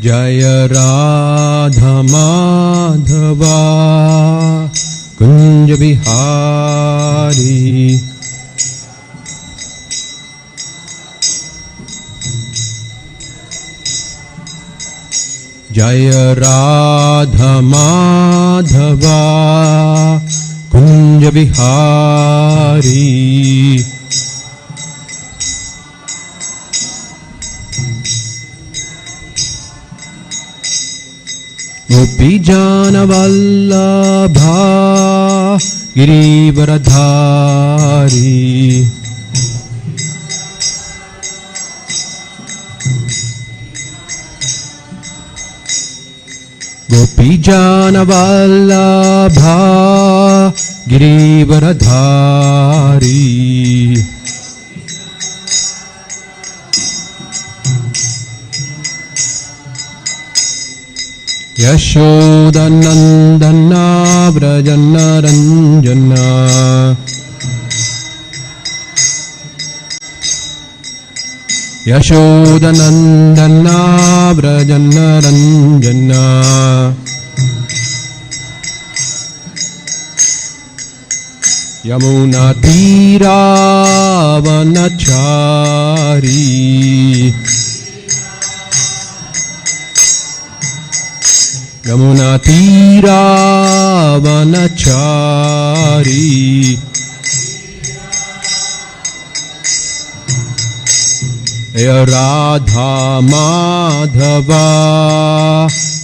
Jaya Radha Madhava Kunja Bihari. Jaya Radha Madhava Kunja Bihari. Gopi Jana Vallabha Girivaradhari. Gopi Jana Vallabha Girivaradhari. Yashoda Nandana Vrajana Ranjana. Yashoda Nandana Vrajana Ranjana. Yamuna Tira Vānaprastha. Yamuna Tira Vānaprastha. Aya Radha Madhava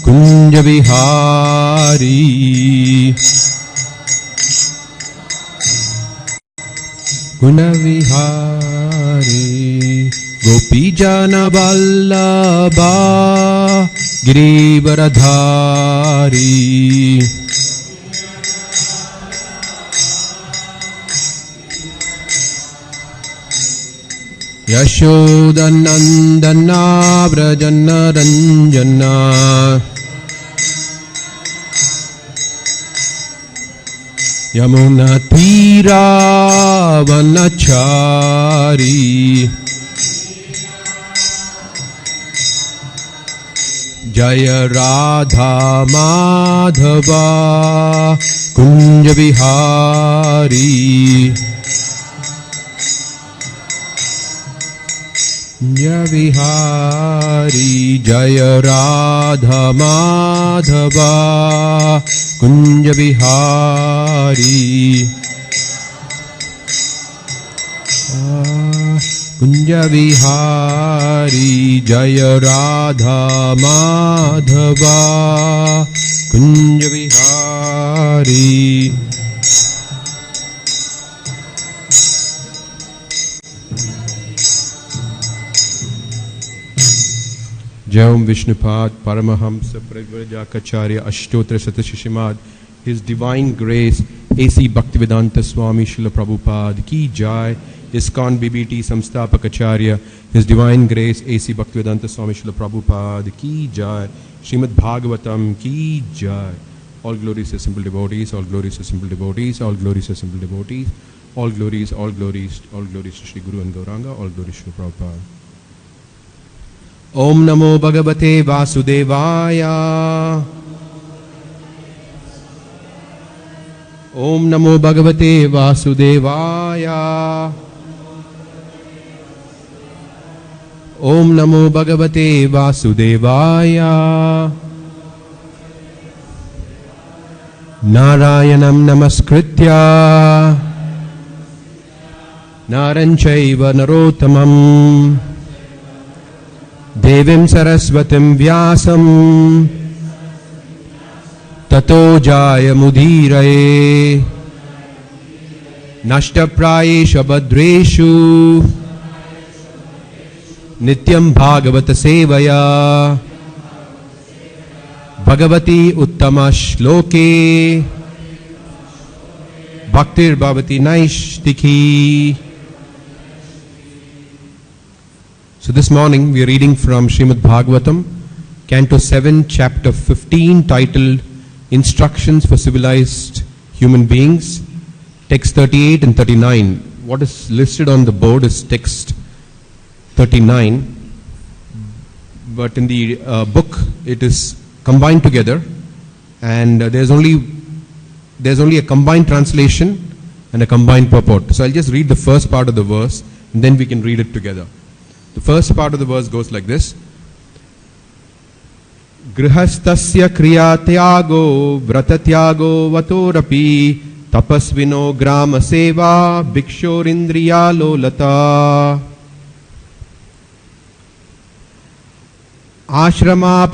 Kunja Vihari. Kunja Vihari. Gopi Jana Vallabha Girivaradhari. Yashoda Nandana Vrajana Ranjana. Yamuna Tira Vānaprastha. Jaya Radha Madhava Kunja Vihari. Kunja Vihari. Jaya Radha Madhava Kunja Vihari. Kunja Vihari. Jaya Radha Madhava Kunja Vihari. Jayam Vishnupad Paramahamsa Pragvajakacharya Ashtotra Satashishimad. His Divine Grace A.C. Bhaktivedanta Swami Srila Prabhupada Ki Jai. ISKCON BBT Samstapakacharya, His Divine Grace A.C. Bhaktivedanta Swami Srila Prabhupada Ki Jai. Srimad Bhagavatam Ki Jai. All glories to simple devotees, all glories to simple devotees, all glories to simple devotees, all glories, all glories, all glories to Shri Guru and Gauranga, all glories to Prabhupada. Om Namo Bhagavate Vasudevaya. Om Namo Bhagavate Vasudevaya. Om Namo Bhagavate Vasudevaya. Narayanam Namaskritya Naran Chaiva Narottamam Devim Saraswatim Vyasam Tato Jaya Mudiraye Nashtaprayesha Badreshu Nityam Bhagavata Sevaya Bhagavati Uttama Shloke Bhaktir Bhavati Naishtikhi. So this morning we are reading from Srimad Bhagavatam, Canto 7, Chapter 15, titled Instructions for Civilized Human Beings, text 38 and 39. What is listed on the board is text 39. but in the book it is combined together, and there's only a combined translation and a combined purport. So I'll just read the first part of the verse and then we can read it together. The first part of the verse goes like this. Gṛhastha-āśrama kriya-tyago vrata-tyago vatorapi tapasvino grama-seva bhikshorindriya-lolata ashrama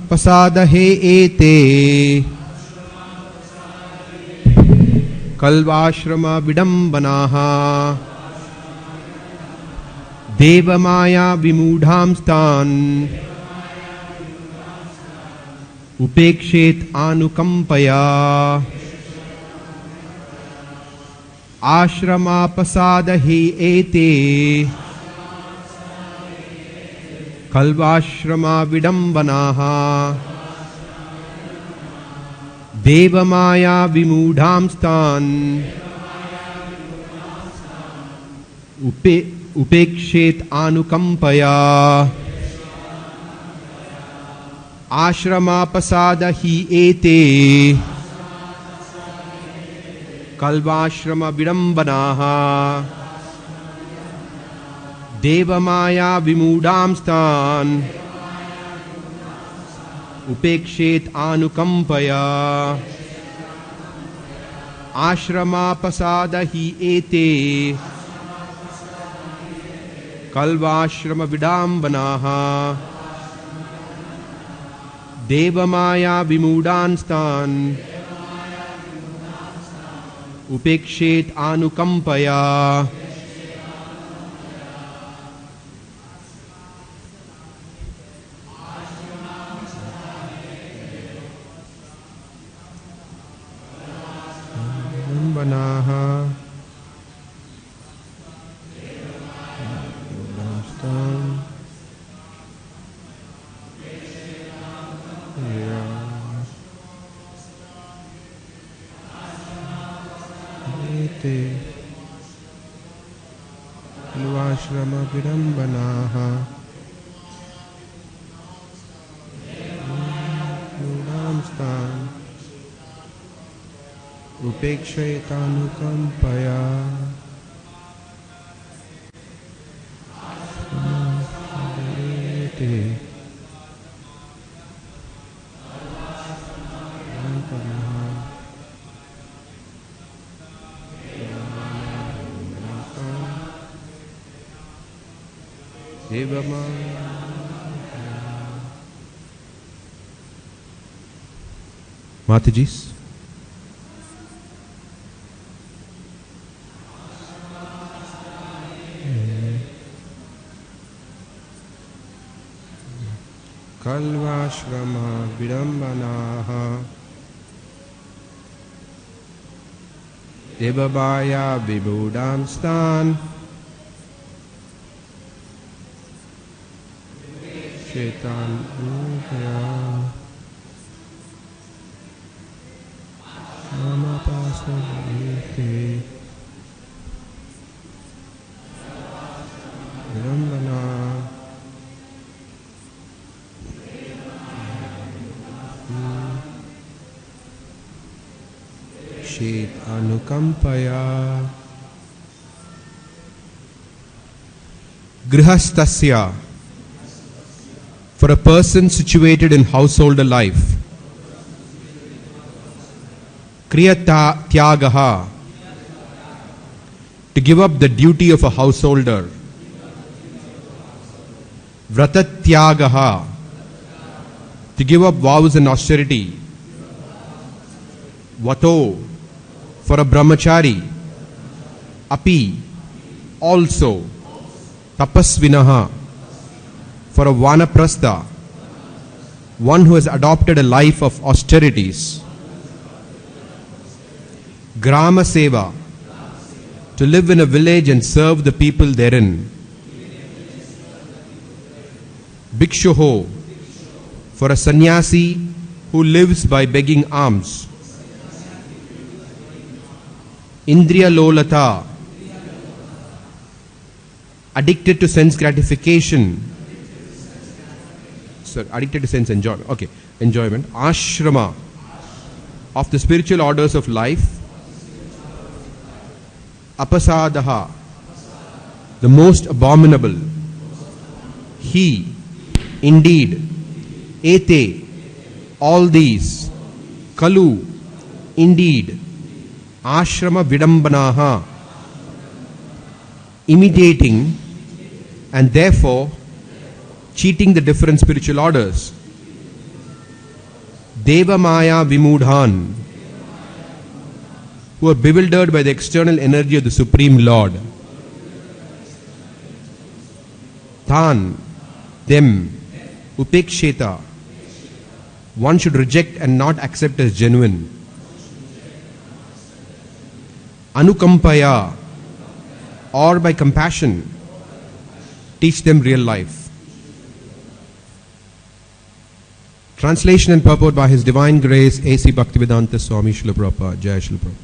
pasada he ete kalvashrama vidambanaha devamaya vimudhamstan upekshet anukampaya ashrama pasada he ete kalvashrama vidambanaha devamaya vimudhamstan upekshet anukampaya ashrama pasada hi ete kalvashrama vidambanaha devamaya vimudhamstan upekshet anukampaya ashrama pasada hi ete kalvashrama vidambanaha devamaya vimudhamstan upekshet anukampaya. Banaha kalvashrama vidambanaha vidambanaha upekshet anukampaya Matajis. Kalvashrama vidambanaha devabaya vibudhamstan shetan upaya vānaprastha vidambana Shet anukampaya. Gṛhastha-āśrama, for a person situated in householder life. Kriya-tyagaha, to give up the duty of a householder. Vrata-tyagaha, to give up vows and austerity. Vato, for a brahmacārī. Api, also. Tapasvinaha, for a vānaprastha, one who has adopted a life of austerities. Grama-seva, to live in a village and serve the people therein. Bhikshuho, for a sannyāsī who lives by begging alms. Indriya-lolata, addicted to sense gratification. So addicted to sense enjoyment. Okay, enjoyment. Ashrama of the spiritual orders of life. Apasadaha, the most abominable. He, indeed. Ete, all these. Kalu, indeed. Ashrama vidambanaha, imitating and therefore cheating the different spiritual orders. Deva Maya Vimudhan, who are bewildered by the external energy of the Supreme Lord. Than, them. Upeksheta, one should reject and not accept as genuine. Anukampaya, or by compassion, teach them real life. Translation and purport by His Divine Grace A.C. Bhaktivedanta Swami Srila Prabhupada. Jai Srila Prabhupada.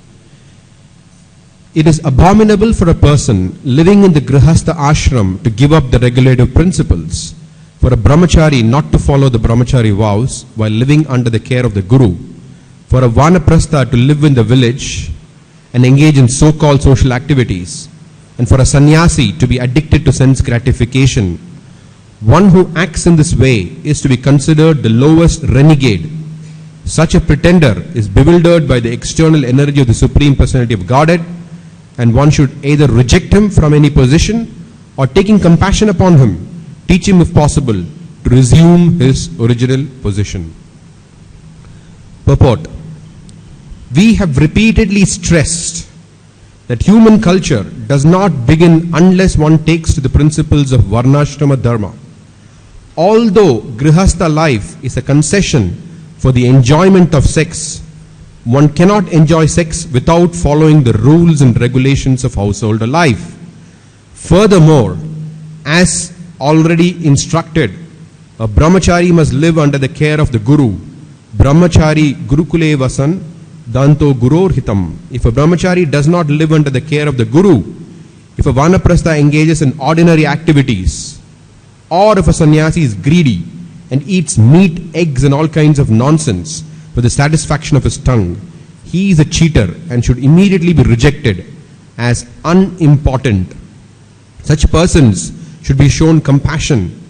It is abominable for a person living in the gṛhastha-āśrama to give up the regulative principles, for a brahmacārī not to follow the brahmacārī vows while living under the care of the guru, for a vānaprastha to live in the village and engage in so-called social activities, and for a sannyāsī to be addicted to sense gratification. One who acts in this way is to be considered the lowest renegade. Such a pretender is bewildered by the external energy of the Supreme Personality of Godhead, and one should either reject him from any position or, taking compassion upon him, teach him if possible to resume his original position. Purport. We have repeatedly stressed that human culture does not begin unless one takes to the principles of varnashrama dharma. Although grihastha life is a concession for the enjoyment of sex, one cannot enjoy sex without following the rules and regulations of household life. Furthermore, as already instructed, a brahmacārī must live under the care of the guru. Brahmacārī gurukule vasan danto guror hitam. If a brahmacārī does not live under the care of the guru, if a vānaprastha engages in ordinary activities, or if a sannyāsī is greedy and eats meat, eggs and all kinds of nonsense for the satisfaction of his tongue, he is a cheater and should immediately be rejected as unimportant. Such persons should be shown compassion,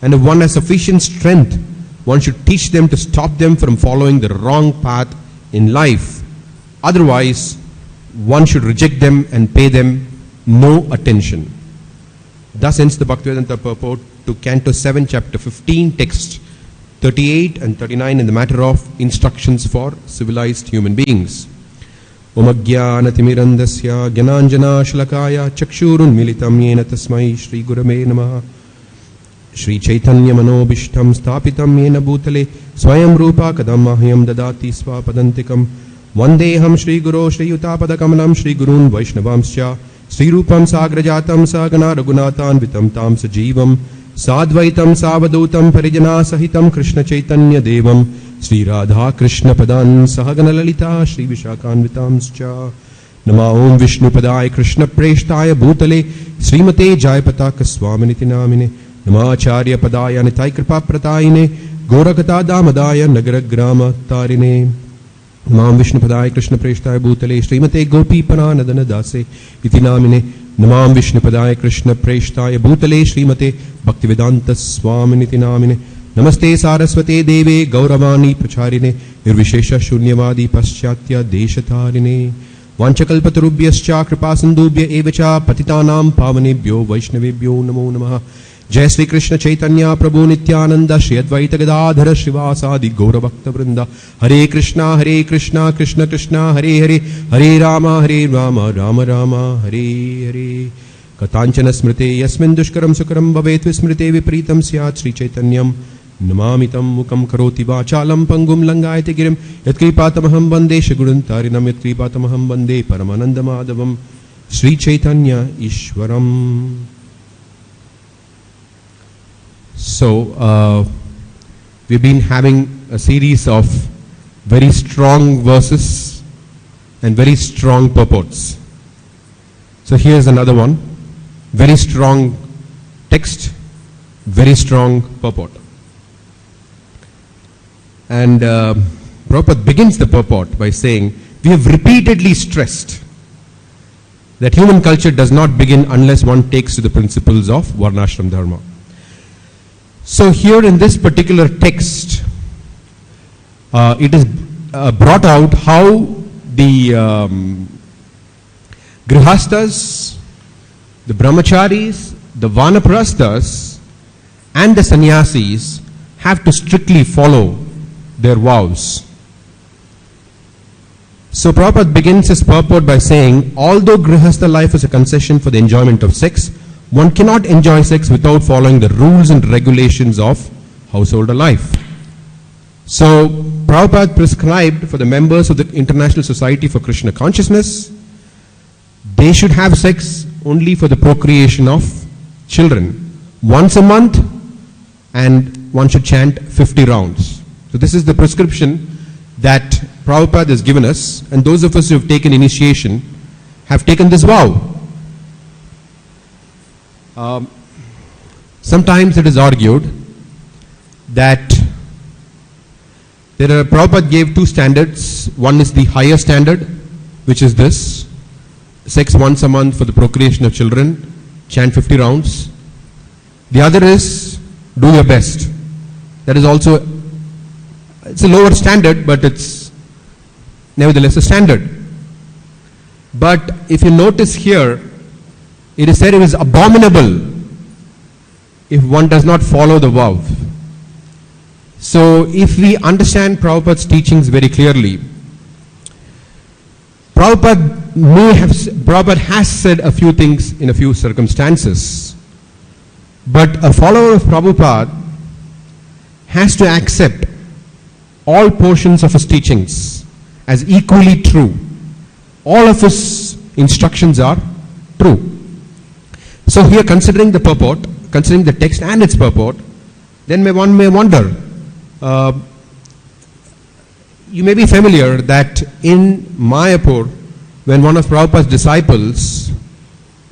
and if one has sufficient strength, one should teach them to stop them from following the wrong path in life. Otherwise, one should reject them and pay them no attention. Thus ends the Bhaktivedanta purport to Canto 7, Chapter 15, text 38 and 39 in the matter of instructions for civilized human beings. Om ajnānatimirandasya gyanāñjana shalakaya chakshurun militam yena tasmai Shri Gurave Namaha. Shri Caitanya manobishtam stapitam yena bhutale swayam rupa kadam mahyam dadati svapadantikam. Vandeham Shri Guru Shri Yutapadakamalam Shri Gurun Vaishnavamscha Shri Rupam Sagrajatam Sagana Raghunathan Vitam Tam Sajivam Sadvaitam Savadutam Parijana Sahitam Krishna Chaitanya Devam Shri Radha Krishna Padan Sahagana Lalita Shri Vishakhan Vitamscha. Nama Om Vishnu Padaya Krishna Preshtaya Bhutale Srimate Jayapataka Swaminiti Namine Namacharya Padaya Nitai Kripa Pratayine Gorakata Damadaya Nagaragrama Tarine. Namam Vishnu Padaya Krishna Preshtaya Bhutale Srimate Gopi Pananadana Dase Iti Namine. Namam Vishnu Padaya Krishna Preshtaya Bhutale Srimate Bhaktivedanta Swaminiti Namine. Namaste Saraswate Deve Gauravani Pracharine Nirvishesha Shunyavadi Paschatya Deshatarine. Vanchakalpatarubhyascha Kripasindubhya Evacha Patitanam Pavanebhyo Vaishnavebhyo Namo Namaha. Jai Sri Krishna Chaitanya Prabhu Nityananda Shri Advaita Gadadhara Shrivasadi Gaura Bhakta Vrinda. Hare Krishna Krishna Krishna Hare Hare Hare Rama Rama Rama Hare Hare. Katanchana Smrite Yasmin Dushkaram Sukaram Bhavet Vismrite Vipritam Syat Sri Chaitanyam Namamitam Mukam Karoti Vachalam Pangum Langayate Girim Yatkripatamaham Bande Shaguruntarinam Yatkripatamaham Bande Paramananda Madhavam Sri Chaitanya Ishwaram. So, we've been having a series of very strong verses and very strong purports. So here's another one. Very strong text, very strong purport. And Prabhupada begins the purport by saying, we have repeatedly stressed that human culture does not begin unless one takes to the principles of varnashram dharma. So here in this particular text, it is brought out how the gṛhasthas, the brahmacāris, the vānaprasthas and the sannyāsīs have to strictly follow their vows. So Prabhupada begins his purport by saying, although grihastha life is a concession for the enjoyment of sex, one cannot enjoy sex without following the rules and regulations of household life. So Prabhupada prescribed for the members of the International Society for Krishna Consciousness, they should have sex only for the procreation of children once a month, and one should chant 50 rounds. So this is the prescription that Prabhupada has given us, and those of us who have taken initiation have taken this vow. Sometimes it is argued that Prabhupada gave two standards. One is the higher standard, which is this: sex once a month for the procreation of children, chant 50 rounds. The other is do your best. That is also, it's a lower standard, but it's nevertheless a standard. But if you notice here, it is said it is abominable if one does not follow the vow. So if we understand Prabhupada's teachings very clearly, Prabhupada has said a few things in a few circumstances, but a follower of Prabhupada has to accept all portions of his teachings as equally true. All of his instructions are true. So here, considering the purport, considering the text and its purport, then one may wonder, you may be familiar that in Mayapur, when one of Prabhupada's disciples,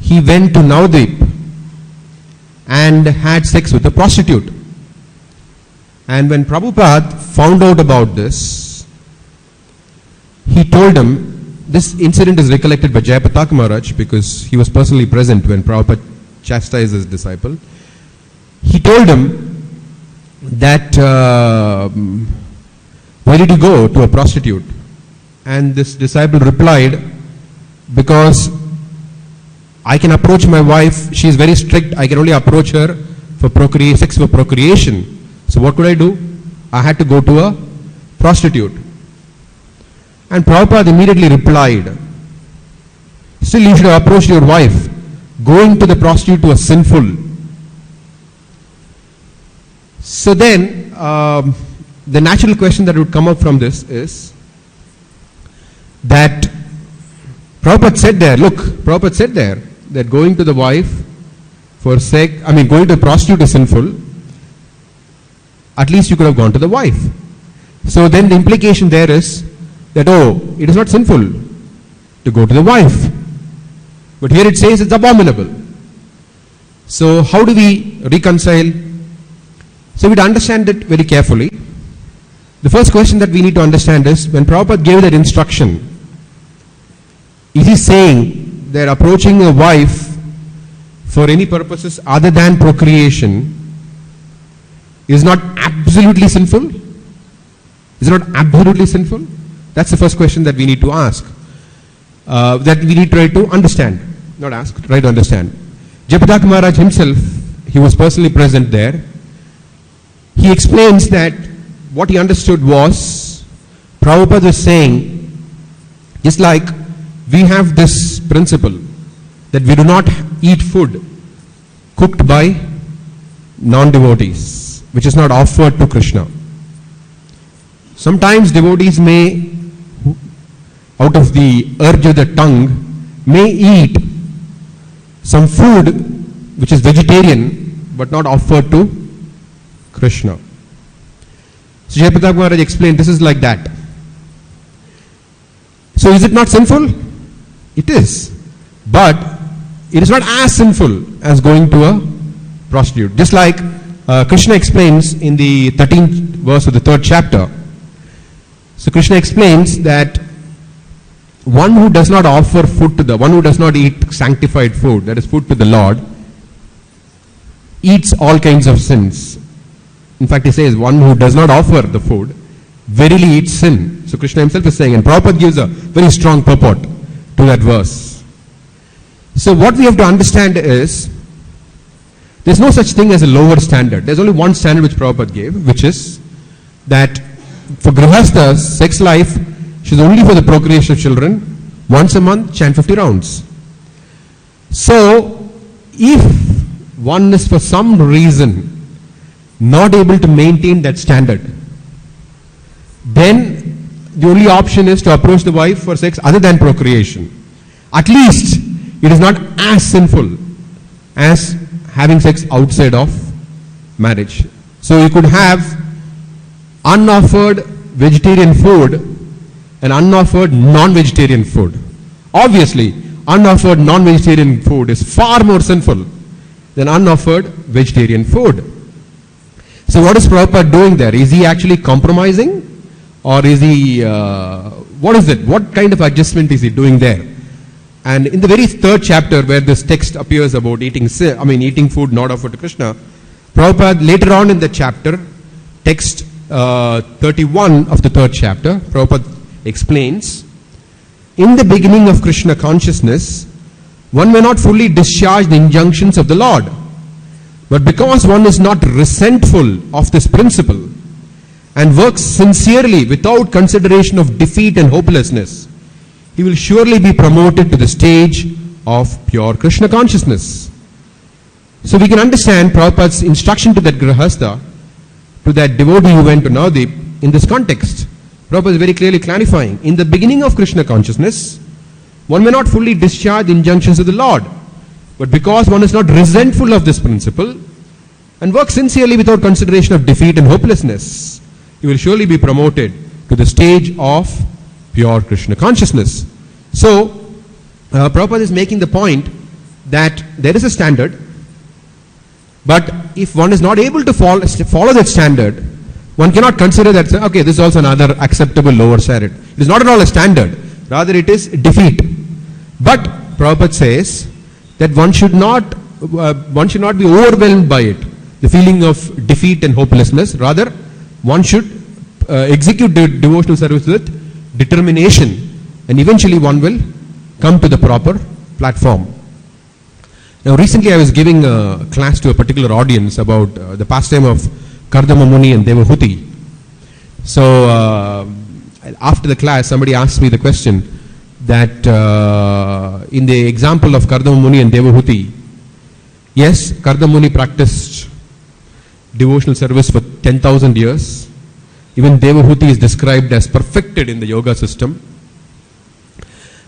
he went to Navadvip and had sex with a prostitute. And when Prabhupada found out about this, he told him, this incident is recollected by Jayapataka Maharaj because he was personally present when Prabhupada chastised his disciple. He told him that, why did you go to a prostitute? And this disciple replied, because I can approach my wife, she is very strict, I can only approach her for sex for procreation. So what could I do? I had to go to a prostitute. And Prabhupada immediately replied, still you should have approached your wife. Going to the prostitute was sinful. So then, the natural question that would come up from this is that Prabhupada said there that going to the wife for sex, going to a prostitute is sinful. At least you could have gone to the wife. So then the implication there is that, it is not sinful to go to the wife. But here it says it's abominable. So how do we reconcile? So we understand it very carefully. The first question that we need to understand is, when Prabhupada gave that instruction, is he saying that approaching a wife for any purposes other than procreation is not absolutely sinful? Is it not absolutely sinful? That's the first question that we need to ask. That we need to try to understand. Not ask, try to understand. Jayapataka Maharaj himself, he was personally present there. He explains that what he understood was, Prabhupada was saying, just like we have this principle that we do not eat food cooked by non-devotees, which is not offered to Krishna. Sometimes devotees may, out of the urge of the tongue, may eat some food which is vegetarian but not offered to Krishna. So Jayapataka Maharaj explained this is like that. So is it not sinful? It is. But it is not as sinful as going to a prostitute. Just like Krishna explains in the 13th verse of the 3rd chapter, So Krishna explains that one who does not offer food to one who does not eat sanctified food, that is food to the Lord, eats all kinds of sins. In fact, he says, one who does not offer the food verily eats sin. So Krishna himself is saying, and Prabhupada gives a very strong purport to that verse. So what we have to understand is, there's no such thing as a lower standard. There's only one standard which Prabhupada gave, which is that for grihasthas, sex life is only for the procreation of children. Once a month, chant 50 rounds. So, if one is for some reason not able to maintain that standard, then the only option is to approach the wife for sex other than procreation. At least it is not as sinful as having sex outside of marriage. So you could have unoffered vegetarian food and unoffered non-vegetarian food. Obviously, unoffered non-vegetarian food is far more sinful than unoffered vegetarian food. So what is Prabhupada doing there? Is he actually compromising? Or is he, what is it? What kind of adjustment is he doing there? And in the very third chapter where this text appears about eating food not offered to Krishna, Prabhupada later on in the chapter, text 31 of the third chapter, Prabhupada explains, in the beginning of Krishna consciousness, one may not fully discharge the injunctions of the Lord. But because one is not resentful of this principle and works sincerely without consideration of defeat and hopelessness, he will surely be promoted to the stage of pure Krishna consciousness. So we can understand Prabhupada's instruction to that grihastha, to that devotee who went to Navadip, in this context. Prabhupada is very clearly clarifying, in the beginning of Krishna consciousness, one may not fully discharge the injunctions of the Lord, but because one is not resentful of this principle and works sincerely without consideration of defeat and hopelessness, he will surely be promoted to the stage of pure Krishna consciousness. So, Prabhupada is making the point that there is a standard, but if one is not able to follow that standard, one cannot consider that, okay, this is also another acceptable lower standard. It is not at all a standard, rather it is defeat. But Prabhupada says that one should not be overwhelmed by it, the feeling of defeat and hopelessness. Rather, one should execute the devotional service with determination, and eventually one will come to the proper platform. Now recently I was giving a class to a particular audience about the pastime of Kardama Muni and Devahuti. So after the class somebody asked me the question that in the example of Kardama Muni and Devahuti, yes, Kardama Muni practiced devotional service for 10,000 years. Even Devahuti is described as perfected in the yoga system.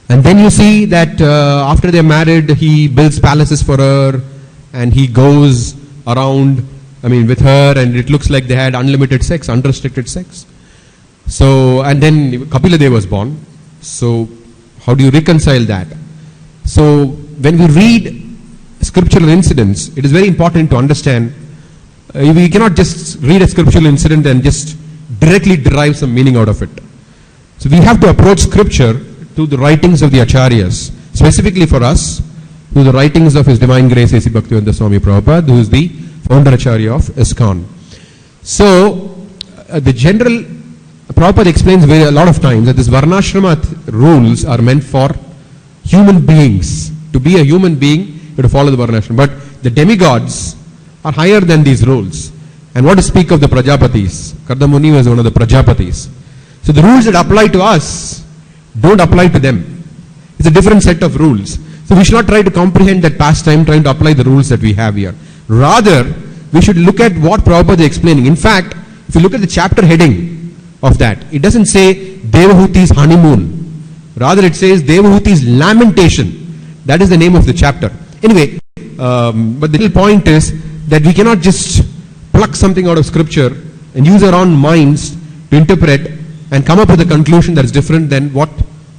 And then you see that after they're married, he builds palaces for her and he goes around, with her, and it looks like they had unlimited sex, unrestricted sex. So, and then Kapila Deva was born. So, how do you reconcile that? So, when we read scriptural incidents, it is very important to understand, we cannot just read a scriptural incident and just directly derive some meaning out of it. So, we have to approach scripture to the writings of the acharyas, specifically for us, to the writings of His Divine Grace A.C. Bhaktivedanta Swami Prabhupada, who is the founder acharya of ISKCON. So, the general, Prabhupada explains a lot of times that this vānaprastha rules are meant for human beings. To be a human being, you have to follow the vānaprastha. But the demigods are higher than these rules. And what to speak of the Prajapatis? Kardama Muni was one of the Prajapatis. So the rules that apply to us don't apply to them. It's a different set of rules. So we should not try to comprehend that pastime, trying to apply the rules that we have here. Rather, we should look at what Prabhupada is explaining. In fact, if you look at the chapter heading of that, it doesn't say Devahuti's honeymoon. Rather, it says Devahuti's lamentation. That is the name of the chapter. Anyway, but the little point is that we cannot just pluck something out of scripture and use our own minds to interpret and come up with a conclusion that is different than what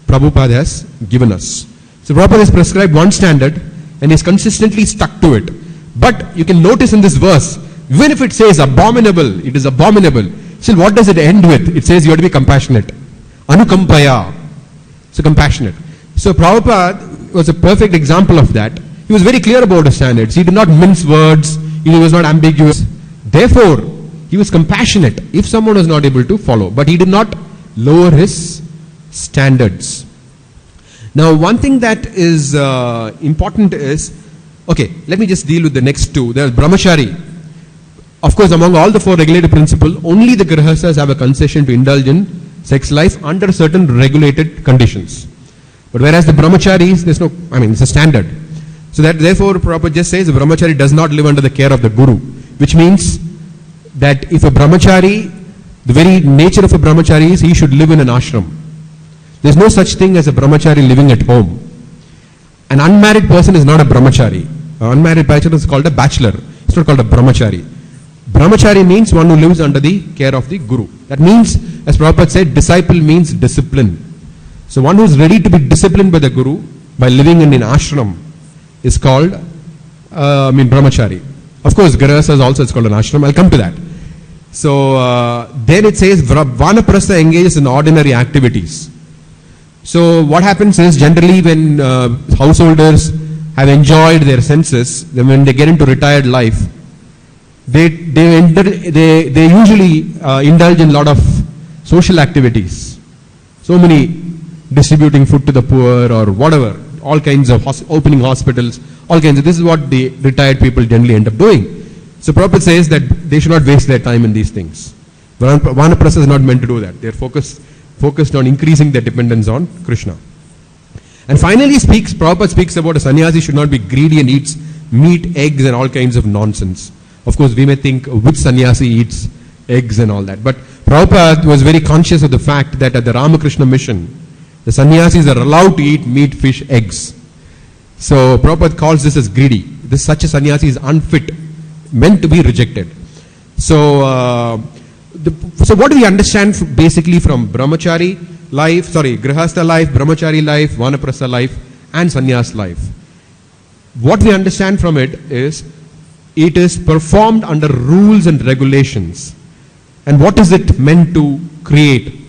Prabhupada has given us. So Prabhupada has prescribed one standard and is consistently stuck to it. But you can notice in this verse, even if it says abominable, it is abominable. Still, what does it end with? It says you have to be compassionate. Anukampaya. So compassionate. So Prabhupada was a perfect example of that. He was very clear about his standards. He did not mince words. He was not ambiguous. Therefore, he was compassionate if someone was not able to follow. But he did not lower his standards. Now, one thing that is important is, okay, let me just deal with the next two. There's brahmacārī. Of course, among all the four regulative principles, only the grihasthas have a concession to indulge in sex life under certain regulated conditions. But whereas the brahmacharis, there's no, it's a standard. So that therefore, Prabhupada just says the brahmachari does not live under the care of the guru. Which means that if a brahmachari, the very nature of a brahmachari is he should live in an ashram. There's no such thing as a brahmachari living at home. An unmarried person is not a brahmachari. An unmarried bachelor is called a bachelor. It's not called a brahmachari. Brahmachari means one who lives under the care of the guru. That means, as Prabhupada said, disciple means discipline. So one who is ready to be disciplined by the guru by living in an ashram is called brahmachari. Of course, gṛhastha also is called an ashram. I'll come to that. So then it says vānaprastha engages in ordinary activities. So what happens is generally when householders have enjoyed their senses, then when they get into retired life, they usually indulge in a lot of social activities. So many distributing food to the poor or whatever, all kinds of opening hospitals, all kinds of, this is what the retired people generally end up doing. So Prabhupada says that they should not waste their time in these things. Vānaprastha is not meant to do that. They are focused on increasing their dependence on Krishna. And finally Prabhupada speaks about a sannyāsī should not be greedy and eats meat, eggs and all kinds of nonsense. Of course, we may think which sannyāsī eats eggs and all that. But Prabhupada was very conscious of the fact that at the Ramakrishna mission, the sannyāsīs are allowed to eat meat, fish, eggs. So Prabhupada calls this as greedy. Such a sannyāsī is unfit, meant to be rejected. So, so what do we understand basically from brahmachari life, grihastha life, brahmachari life, vānaprastha life and sannyas life? What we understand from it is performed under rules and regulations. And what is it meant to create?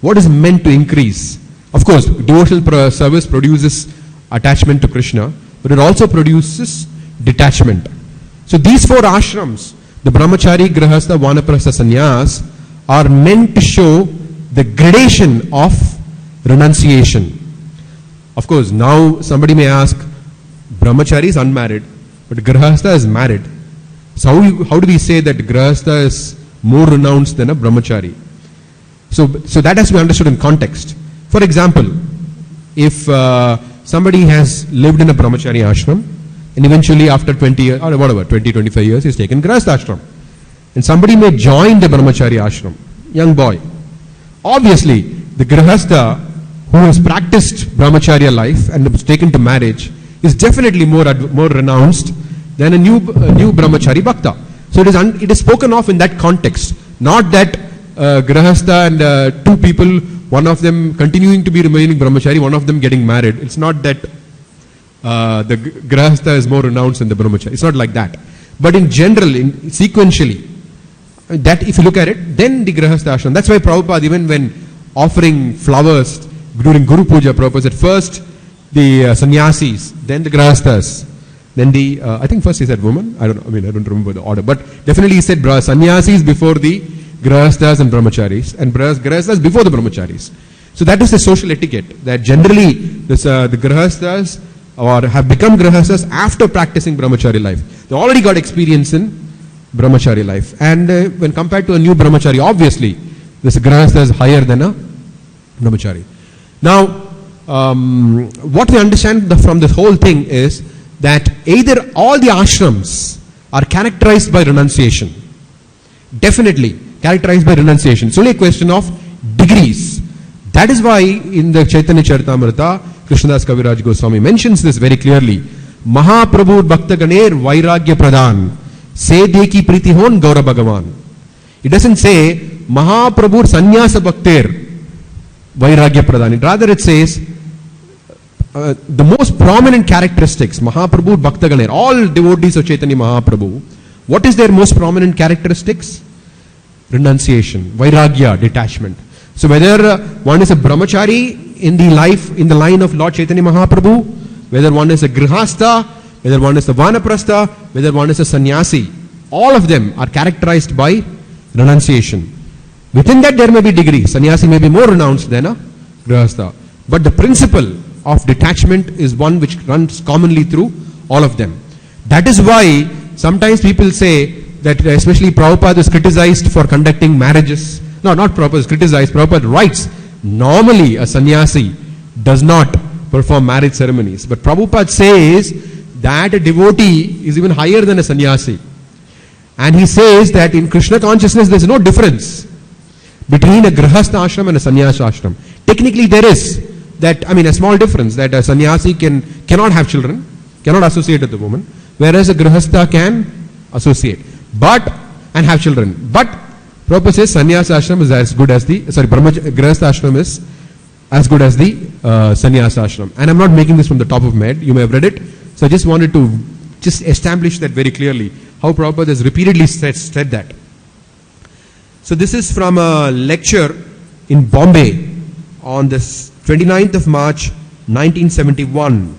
What is meant to increase? Of course, devotional service produces attachment to Krishna, but it also produces detachment. So these four ashrams, the brahmachari, grihastha, vānaprastha, sannyas, are meant to show the gradation of renunciation. Of course, now somebody may ask, brahmachari is unmarried, but grihastha is married. So how do we say that grihastha is more renounced than a brahmachari? So that has to be understood in context. For example, if somebody has lived in a brahmachari ashram and eventually after 20 years or whatever, 20-25 years, he's taken gṛhastha ashram, and somebody may join the brahmachari ashram, young boy. Obviously, the grihastha who has practiced brahmacharya life and was taken to marriage is definitely more renounced than a new brahmachari bhakta. So it is spoken of in that context, not that grihastha and two people, one of them continuing to be remaining brahmachari, one of them getting married. It's not that the grihastha is more renounced than the brahmachari. It's not like that. But in general, sequentially, that if you look at it, then the grihastha ashram. That's why Prabhupada, even when offering flowers during Guru Puja, Prabhupada said first the sannyāsīs, then the grihasthas, then the I think first he said woman. I don't remember the order, but definitely he said sannyāsīs before the grihasthas and brahmacharis, and grihasthas before the brahmacharis. So that is the social etiquette, that generally the grihasthas have become grihasthas after practicing brahmachari life. They already got experience in brahmachari life, and when compared to a new brahmachari, obviously this grihastha is higher than a brahmachari. Now, what we understand from this whole thing is that either all the ashrams are characterized by renunciation. Definitely characterized by renunciation. It's only a question of degrees. That is why in the Caitanya Charitamrita, Krishnadas Kaviraj Goswami mentions this very clearly. Mahaprabhu Bhakta Ganer Vairagya Pradhan Se Deki Priti Hon Gaura Bhagavan. It doesn't say Mahaprabhu Sannyasa Bhakter Vairagya Pradhan. Rather it says the most prominent characteristics, Mahaprabhu Bhakta Ganer, all devotees of Chaitanya Mahaprabhu, what is their most prominent characteristics? Renunciation, vairagya, detachment. So whether one is a brahmacārī in the line of Lord Caitanya Mahaprabhu, whether one is a gṛhastha, whether one is a vānaprastha, whether one is a sannyāsī, all of them are characterized by renunciation. Within that there may be degrees. Sannyāsī may be more renounced than a gṛhastha. But the principle of detachment is one which runs commonly through all of them. That is why sometimes people say that especially Prabhupada is criticized for conducting marriages. No, not Prabhupada is criticized. Prabhupada writes, normally a sannyasi does not perform marriage ceremonies. But Prabhupada says that a devotee is even higher than a sannyasi. And he says that in Krishna consciousness there is no difference between a gṛhastha-āśrama and a sannyāsī-āśrama. Technically there is that, a small difference, that a sannyasi cannot have children, cannot associate with a woman, whereas a gṛhastha can associate and have children. But Prabhupada says sannyāsī-āśrama is as good as gṛhastha-āśrama is as good as the sannyāsī-āśrama. And I'm not making this from the top of my head, you may have read it. So I just wanted to establish that very clearly, how Prabhupada has repeatedly said that. So this is from a lecture in Bombay on the 29th of March 1971.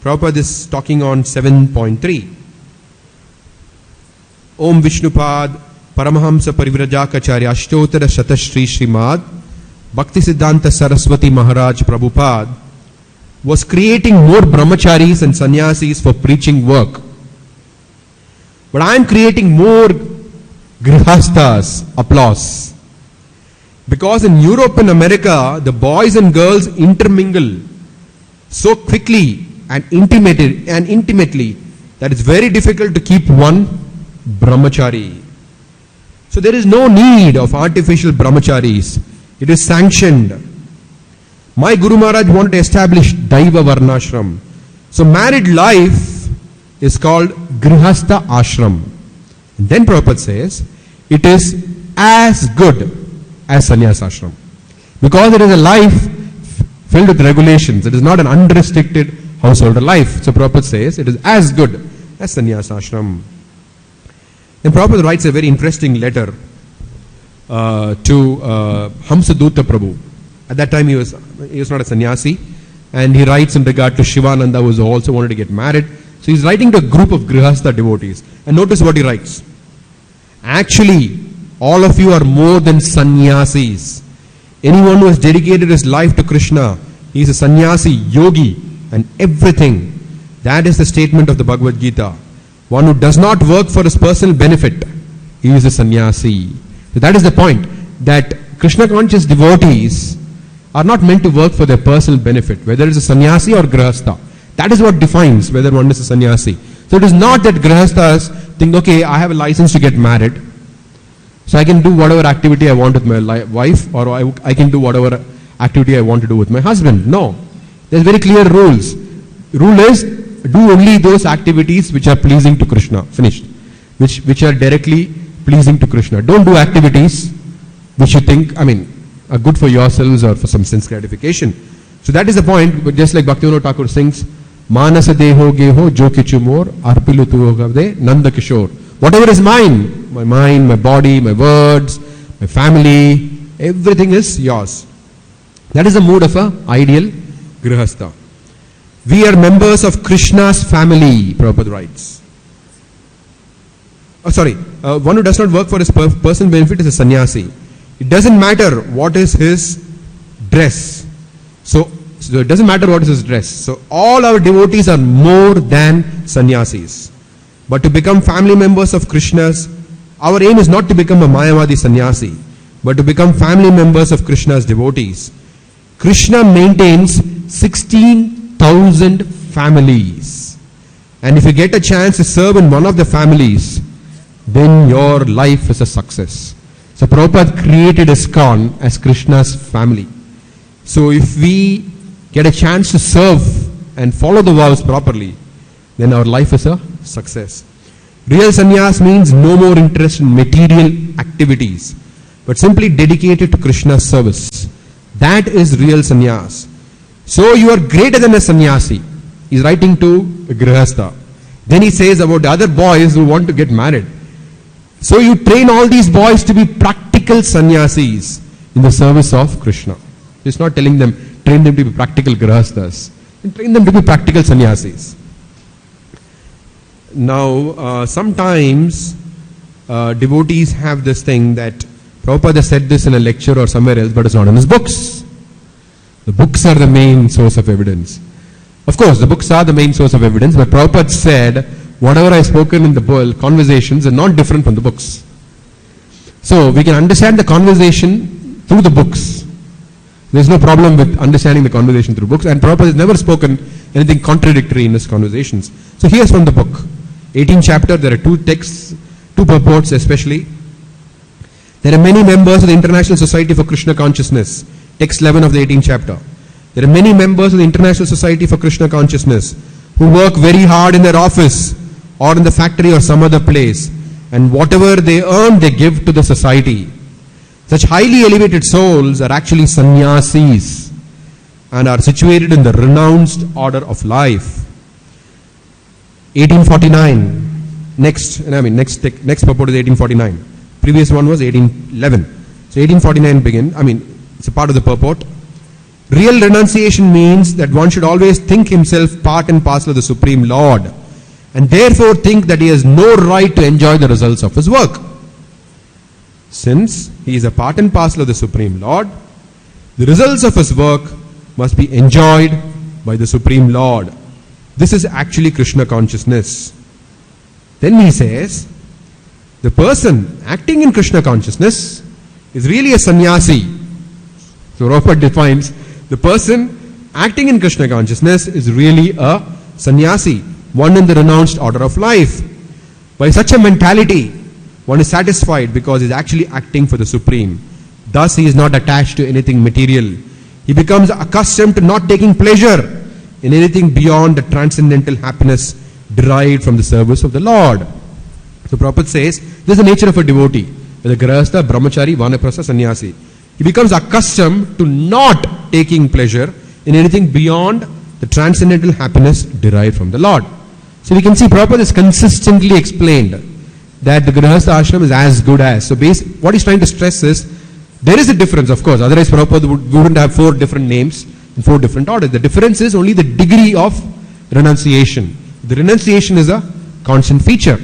Prabhupada is talking on 7.3. Om Vishnupad Paramahamsa Parivrajākacārya Ashtotara Shatashri Srimad Bhaktisiddhanta Saraswati Maharaj Prabhupada was creating more brahmacārīs and sannyāsīs for preaching work. But I am creating more gṛhasthas. Applause. Because in Europe and America, the boys and girls intermingle so quickly and intimately that it's very difficult to keep one brahmacārī. So there is no need of artificial brahmacārīs. It is sanctioned. My Guru Maharaj wanted to establish Daiva Varnashram. So married life is called gṛhastha-āśrama. And then Prabhupada says, it is as good as sannyāsī-āśrama. Because it is a life filled with regulations. It is not an unrestricted householder life. So Prabhupada says, it is as good as sannyāsī-āśrama. Then Prabhupada writes a very interesting letter to Hamsadutta Prabhu. At that time he was not a sannyasi, and he writes in regard to Shivananda, who also wanted to get married. So he's writing to a group of grihastha devotees. And notice what he writes. Actually, all of you are more than sannyasis. Anyone who has dedicated his life to Krishna, he is a sannyasi, yogi, and everything. That is the statement of the Bhagavad Gita. One who does not work for his personal benefit, he is a sannyasi. So that is the point, that Krishna conscious devotees are not meant to work for their personal benefit, whether it's a sannyasi or grihastha. That is what defines whether one is a sannyasi. So it is not that grihasthas think, okay, I have a license to get married, so I can do whatever activity I want with my wife, or I can do whatever activity I want to do with my husband. No. There's very clear rules. Rule is, do only those activities which are pleasing to Krishna. Finished. Which are directly pleasing to Krishna. Don't do activities which you think, are good for yourselves or for some sense gratification. So that is the point. But just like Bhaktivinoda Thakur sings, Manasa deho geho jo kichu mor arpilu tu hogavde nanda kishore. Whatever is mine, my mind, my body, my words, my family, everything is yours. That is the mood of an ideal grihastha. We are members of Krishna's family, Prabhupada writes. One who does not work for his personal benefit is a sannyasi. It doesn't matter what is his dress. So it doesn't matter what is his dress. So all our devotees are more than sannyasis. But to become family members of Krishna's, our aim is not to become a Mayavadi sannyasi, but to become family members of Krishna's devotees. Krishna maintains 16,000 families. And if you get a chance to serve in one of the families, then your life is a success. So Prabhupada created ISKCON as Krishna's family. So if we get a chance to serve and follow the vows properly, then our life is a success. Real sannyas means no more interest in material activities, but simply dedicated to Krishna's service. That is real sannyas. So you are greater than a sannyasi. He is writing to a grihastha. Then he says about the other boys who want to get married. So you train all these boys to be practical sannyasis. in the service of Krishna. He's not telling them, train them to be practical grahasthas. Train them to be practical sannyāsīs. Now, sometimes devotees have this thing that Prabhupada said this in a lecture or somewhere else, but it's not in his books. The books are the main source of evidence. Of course, the books are the main source of evidence, but Prabhupada said, whatever I've spoken in the conversations are not different from the books. So, we can understand the conversation through the books. There's no problem with understanding the conversation through books, and Prabhupada has never spoken anything contradictory in his conversations. So, here's from the book. 18th chapter, there are two texts, two purports especially. There are many members of the International Society for Krishna Consciousness. Text 11 of the 18th chapter. There are many members of the International Society for Krishna Consciousness who work very hard in their office or in the factory or some other place, and whatever they earn they give to the society. Such highly elevated souls are actually sannyāsīs and are situated in the renounced order of life. 1849. Next purport is 1849. Previous one was 1811. So 1849 it's a part of the purport. Real renunciation means that one should always think himself part and parcel of the Supreme Lord, and therefore think that he has no right to enjoy the results of his work. Since he is a part and parcel of the Supreme Lord, the results of his work must be enjoyed by the Supreme Lord. This is actually Krishna consciousness. Then he says, the person acting in Krishna consciousness is really a sannyāsī. So Prabhupada defines the person acting in Krishna consciousness is really a sannyāsī, one in the renounced order of life. By such a mentality, one is satisfied because he is actually acting for the Supreme. Thus he is not attached to anything material. He becomes accustomed to not taking pleasure in anything beyond the transcendental happiness derived from the service of the Lord. So Prabhupada says, this is the nature of a devotee, whether gṛhastha, brahmacārī, vānaprastha, sannyāsī. He becomes accustomed to not taking pleasure in anything beyond the transcendental happiness derived from the Lord. So we can see Prabhupada has consistently explained that the gṛhastha-āśrama is as good as. So what he's trying to stress is, there is a difference, of course, otherwise Prabhupada wouldn't have 4 different names in 4 different orders. The difference is only the degree of renunciation. The renunciation is a constant feature.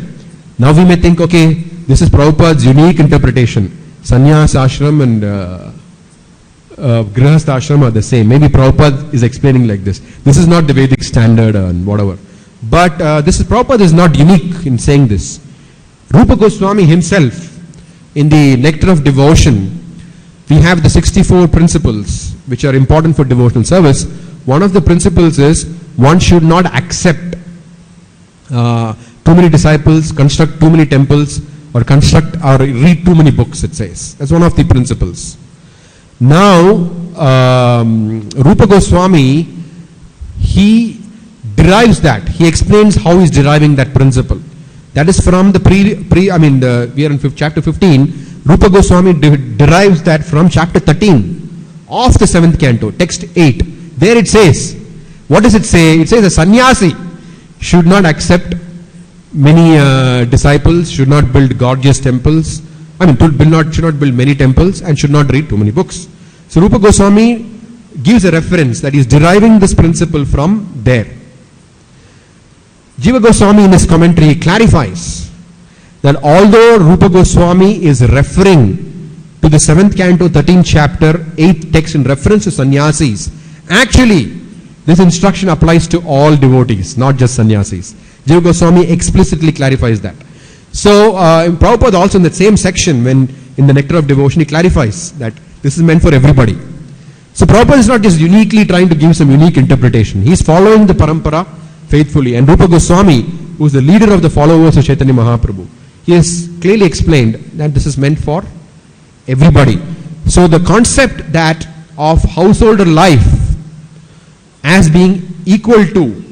Now we may think, okay, this is Prabhupada's unique interpretation. Sannyas ashram and gṛhastha-āśrama are the same. Maybe Prabhupada is explaining like this. This is not the Vedic standard and whatever. But Prabhupada is not unique in saying this. Rupa Goswami himself, in the Nectar of Devotion, we have the 64 principles which are important for devotional service. One of the principles is one should not accept too many disciples, construct too many temples, or construct or read too many books, it says. That's one of the principles. Now, Rupa Goswami, he derives that. He explains how he's deriving that principle. That is from the we are in chapter 15. Rupa Goswami derives that from chapter 13 of the 7th canto, text 8. There it says, what does it say? It says a sannyāsī should not accept many disciples, should not build gorgeous temples, should not build many temples, and should not read too many books. So Rupa Goswami gives a reference that he is deriving this principle from there. Jiva Goswami in his commentary clarifies that although Rupa Goswami is referring to the 7th canto, 13th chapter, 8th text in reference to sannyāsīs, actually this instruction applies to all devotees, not just sannyāsīs. Jiva Goswami explicitly clarifies that. So Prabhupada also in that same section, when in the Nectar of Devotion, he clarifies that this is meant for everybody. So Prabhupada is not just uniquely trying to give some unique interpretation. He is following the parampara faithfully. And Rupa Goswami, who is the leader of the followers of Caitanya Mahaprabhu, he has clearly explained that this is meant for everybody. So the concept that of householder life as being equal to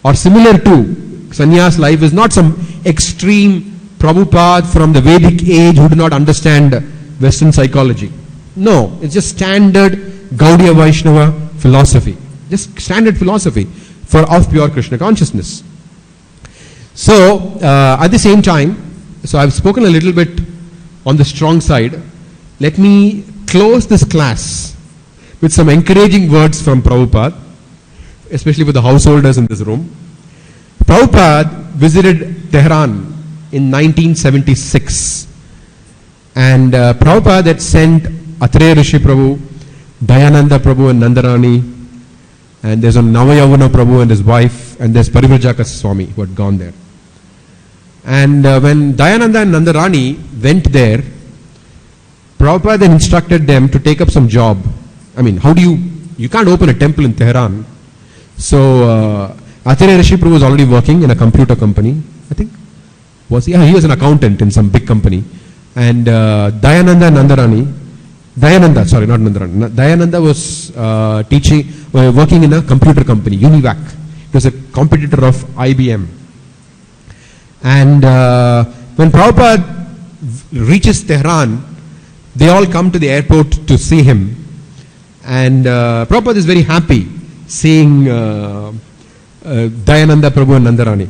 or similar to sannyas life is not some extreme Prabhupada from the Vedic age who do not understand Western psychology. No, it's just standard Gaudiya Vaishnava philosophy. Just standard philosophy of pure Krishna consciousness. So, at the same time, so I've spoken a little bit on the strong side. Let me close this class with some encouraging words from Prabhupada, especially for the householders in this room. Prabhupada visited Tehran in 1976, and Prabhupada had sent Atreya Rishi Prabhu, Dayananda Prabhu and Nandarani, and there's a Navayavana Prabhu and his wife, and there's Parivrajaka Swami who had gone there. And when Dayananda and Nandarani went there, Prabhupada then instructed them to take up some job. I mean, how do you can't open a temple in Tehran. So Atreya Rishi Prabhu was already working in a computer company, I think. He was an accountant in some big company. And Dayananda and Nandarani, Dayananda was working in a computer company, Univac. It was a competitor of IBM. And when Prabhupada reaches Tehran, they all come to the airport to see him. And Prabhupada is very happy seeing Dayananda Prabhu and Nandarani.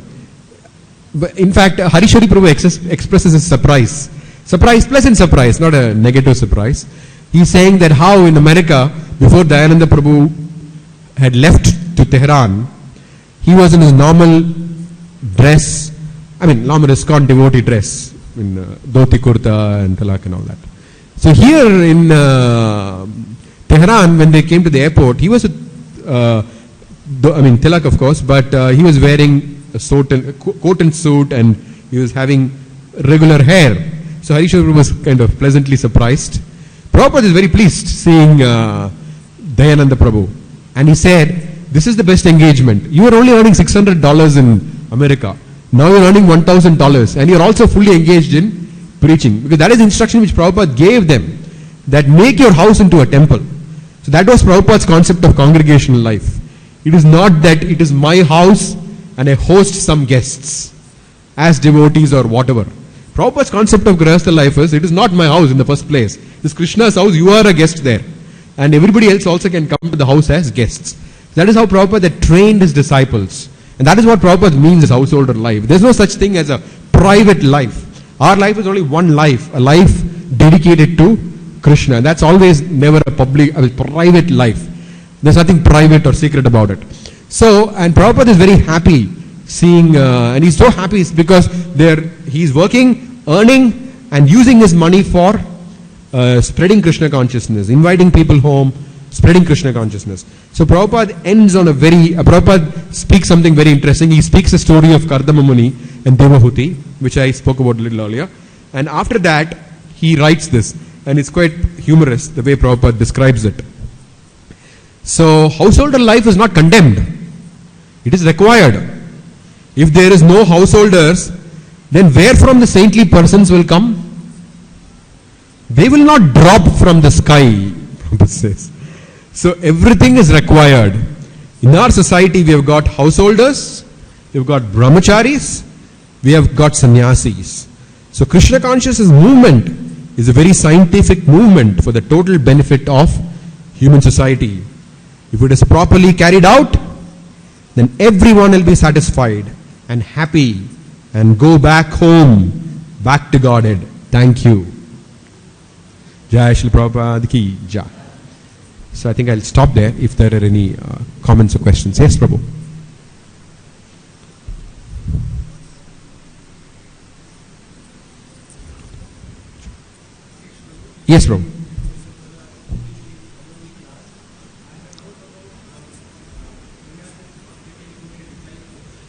But in fact, Harishwari Prabhu expresses his surprise. Pleasant surprise, not a negative surprise. He's saying that how in America, before Dayananda Prabhu had left to Tehran, he was in his normal dress, normal ISKCON devotee dress, in dhoti kurta and talak and all that. So here in Tehran, when they came to the airport, he was tilak of course, but he was wearing a coat and suit, and he was having regular hair. So Harishwar was kind of pleasantly surprised. Prabhupada is very pleased seeing Dayananda Prabhu. And he said, this is the best engagement. You were only earning $600 in America. Now you're earning $1,000. And you're also fully engaged in preaching. Because that is the instruction which Prabhupada gave them. That make your house into a temple. So that was Prabhupada's concept of congregational life. It is not that it is my house and I host some guests as devotees or whatever. Prabhupada's concept of grahastha life is, it is not my house in the first place. This Krishna's house, you are a guest there. And everybody else also can come to the house as guests. That is how Prabhupada trained his disciples. And that is what Prabhupada means as householder life. There is no such thing as a private life. Our life is only one life, a life dedicated to Krishna. That's always never a private life. There's nothing private or secret about it. So, and Prabhupada is very happy seeing, and he's so happy because he's working, earning, and using his money for spreading Krishna consciousness, inviting people home, spreading Krishna consciousness. So Prabhupada ends on Prabhupada speaks something very interesting. He speaks a story of Kardama Muni and Devahuti, which I spoke about a little earlier. And after that, he writes this. And it's quite humorous, the way Prabhupada describes it. So, householder life is not condemned. It is required. If there is no householders, then where from the saintly persons will come? They will not drop from the sky, Prabhupada says. So everything is required. In our society, we have got householders, we have got brahmacāris, we have got sannyāsīs. So Krishna consciousness movement is a very scientific movement for the total benefit of human society. If it is properly carried out, then everyone will be satisfied and happy and go back home, back to Godhead. Thank you. Jai Shri Prabhupada ki Jai. So I think I'll stop there if there are any comments or questions. Yes, Prabhu. Yes, Prabhu.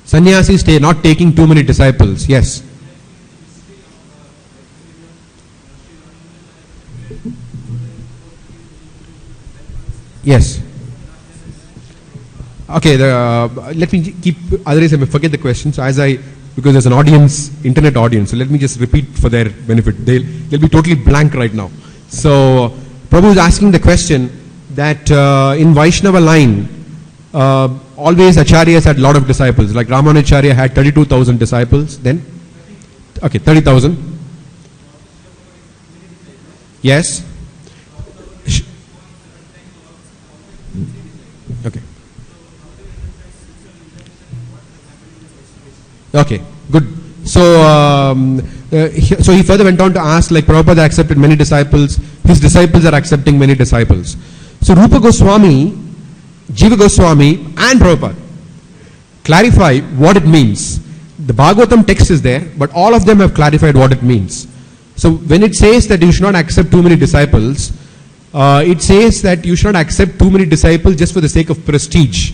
Sannyāsī stay not taking too many disciples. Yes. Yes. Okay, let me keep, otherwise I may forget the question. So because there's an audience, internet audience, so let me just repeat for their benefit. They'll be totally blank right now. So Prabhu is asking the question that in Vaishnava line, always Acharyas had a lot of disciples. Like Ramanujacharya had 32,000 disciples. Then, okay, 30,000. Yes. Okay. Okay, good. So So he further went on to ask, like Prabhupada accepted many disciples, his disciples are accepting many disciples. So Rupa Goswami, Jiva Goswami and Prabhupada clarify what it means. The Bhagavatam text is there, but all of them have clarified what it means. So when it says that you should not accept too many disciples, it says that you should not accept too many disciples just for the sake of prestige.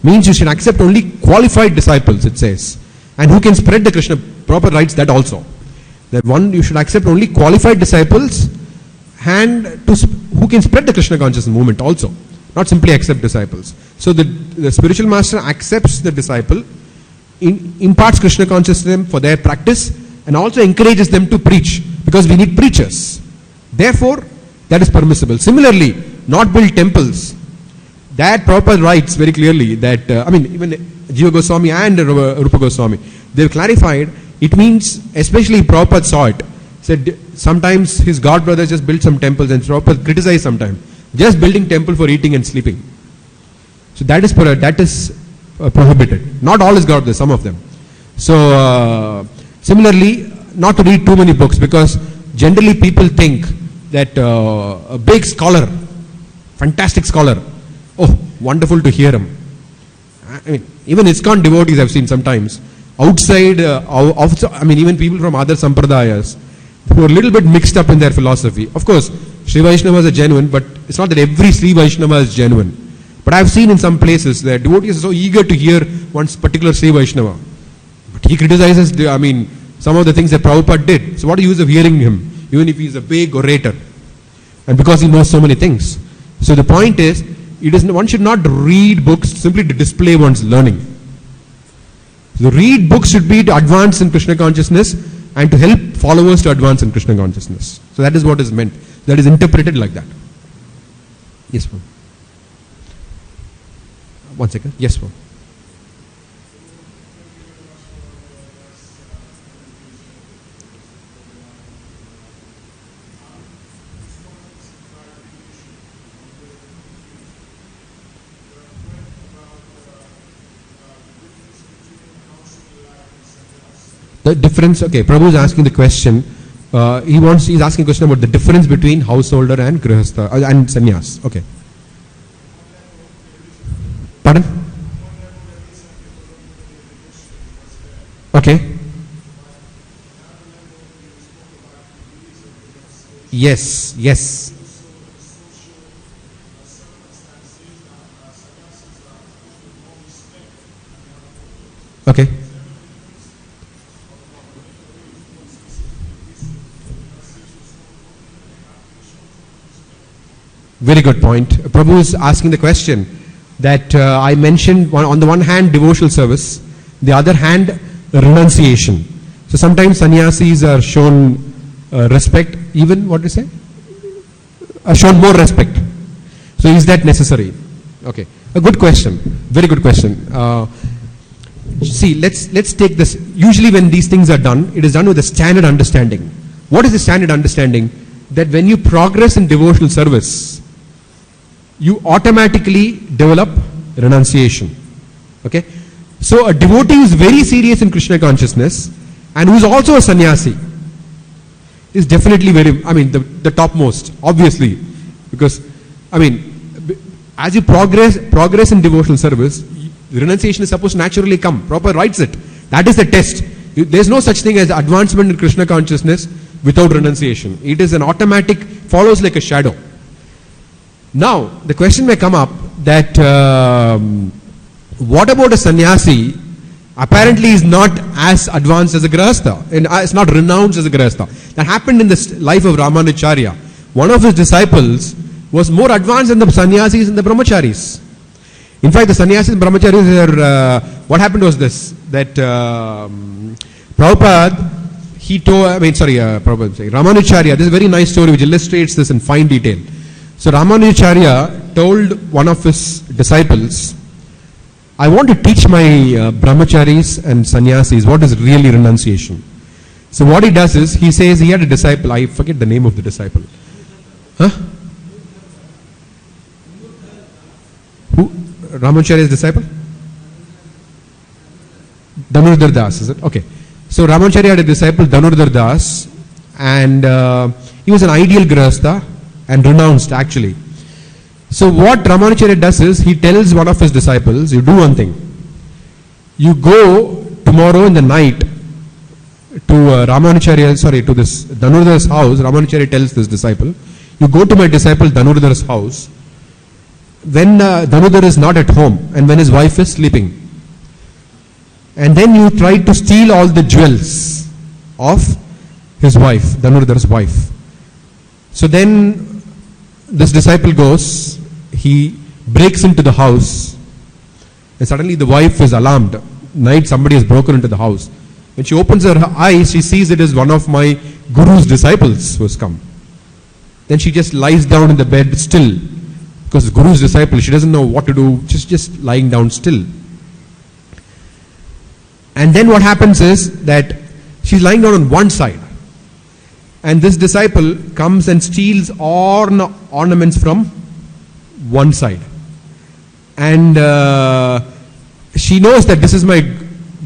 Means you should accept only qualified disciples, it says. And who can spread the Krishna. Prabhupada writes that also. That one, you should accept only qualified disciples and who can spread the Krishna consciousness movement also. Not simply accept disciples. So the spiritual master accepts the disciple, imparts Krishna consciousness for their practice, and also encourages them to preach, because we need preachers. Therefore, that is permissible. Similarly, not build temples. That Prabhupada writes very clearly that, even Jiva Goswami and Rupa Goswami, they've clarified, it means, especially Prabhupada saw it, said sometimes his god brothers just built some temples and Prabhupada criticized sometimes, just building temple for eating and sleeping. So that is prohibited. Not all his god brothers, some of them. So similarly, not to read too many books, because generally people think that a big scholar, fantastic scholar, oh, wonderful to hear him. Even ISKCON devotees I've seen sometimes, outside, even people from other sampradayas, who are a little bit mixed up in their philosophy. Of course, Sri Vaishnavas are genuine, but it's not that every Sri Vaishnava is genuine. But I've seen in some places that devotees are so eager to hear one particular Sri Vaishnava. But he criticizes, some of the things that Prabhupada did. So what is the use of hearing him, even if he's a big orator? And because he knows so many things. So the point is, one should not read books simply to display one's learning. So read books should be to advance in Krishna consciousness and to help followers to advance in Krishna consciousness. So that is what is meant. That is interpreted like that. Yes, ma'am. 1 second. Yes, ma'am. The difference, okay, Prabhu is asking the question, he's asking a question about the difference between householder and grihastha, and sannyas. Okay. Pardon? Okay. Yes. Okay. Very good point. Prabhu is asking the question that I mentioned, on the one hand devotional service, the other hand renunciation. So sometimes sannyasis are shown respect, even what do you say? Are shown more respect. So is that necessary? Okay, a good question, very good question. See, let's take this. Usually when these things are done, it is done with a standard understanding. What is the standard understanding? That when you progress in devotional service, you automatically develop renunciation. Okay? So a devotee who is very serious in Krishna consciousness and who is also a sannyāsī is definitely the topmost, obviously. Because, as you progress in devotional service, renunciation is supposed to naturally come. Prabhupada writes it. That is the test. There is no such thing as advancement in Krishna consciousness without renunciation. It is an automatic, follows like a shadow. Now, the question may come up that what about a sannyāsī apparently is not as advanced as a grihastha, and is not renounced as a grihastha. That happened in the life of Ramanujacārya. One of his disciples was more advanced than the sannyāsīs and the brahmacāris. In fact, the sannyāsis and brahmacāris what happened was this, that Prabhupada, Ramanujacārya, this is a very nice story which illustrates this in fine detail. So Ramanujacārya told one of his disciples, I want to teach my brahmacāris and sannyāsis what is really renunciation. So what he does is, he says he had a disciple, I forget the name of the disciple. Huh? Who? Ramanujacārya's disciple? Damodar Das, is it? Okay. So Ramanacharya had a disciple, Dhanurdhar Das, and he was an ideal grahastha and renounced actually. So what Ramanacharya does is, he tells one of his disciples, you do one thing. You go tomorrow in the night to to this Dhanurdhar's house. Ramanacharya tells this disciple, you go to my disciple Dhanurdhar's house when Dhanurdhar is not at home and when his wife is sleeping. And then you try to steal all the jewels of his wife, Dhanurdhar's wife. So then this disciple goes, he breaks into the house, and suddenly the wife is alarmed. Night somebody has broken into the house. When she opens her eyes, she sees it is one of my guru's disciples who has come. Then she just lies down in the bed still, because guru's disciple, she doesn't know what to do, just lying down still. And then what happens is that she's lying down on one side, and this disciple comes and steals ornaments from one side. And she knows that this is my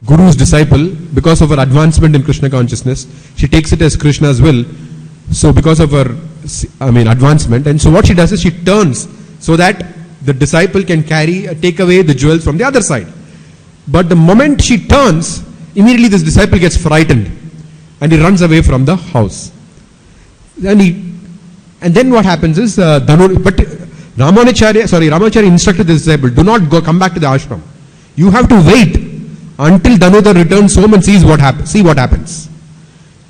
guru's disciple because of her advancement in Krishna consciousness. She takes it as Krishna's will. So because of her advancement, and so what she does is she turns so that the disciple can take away the jewels from the other side. But the moment she turns, immediately this disciple gets frightened and he runs away from the house. And then what happens is, Ramanacharya instructed the disciple, do not come back to the ashram. You have to wait until Dhanurdhar returns home and see what happens.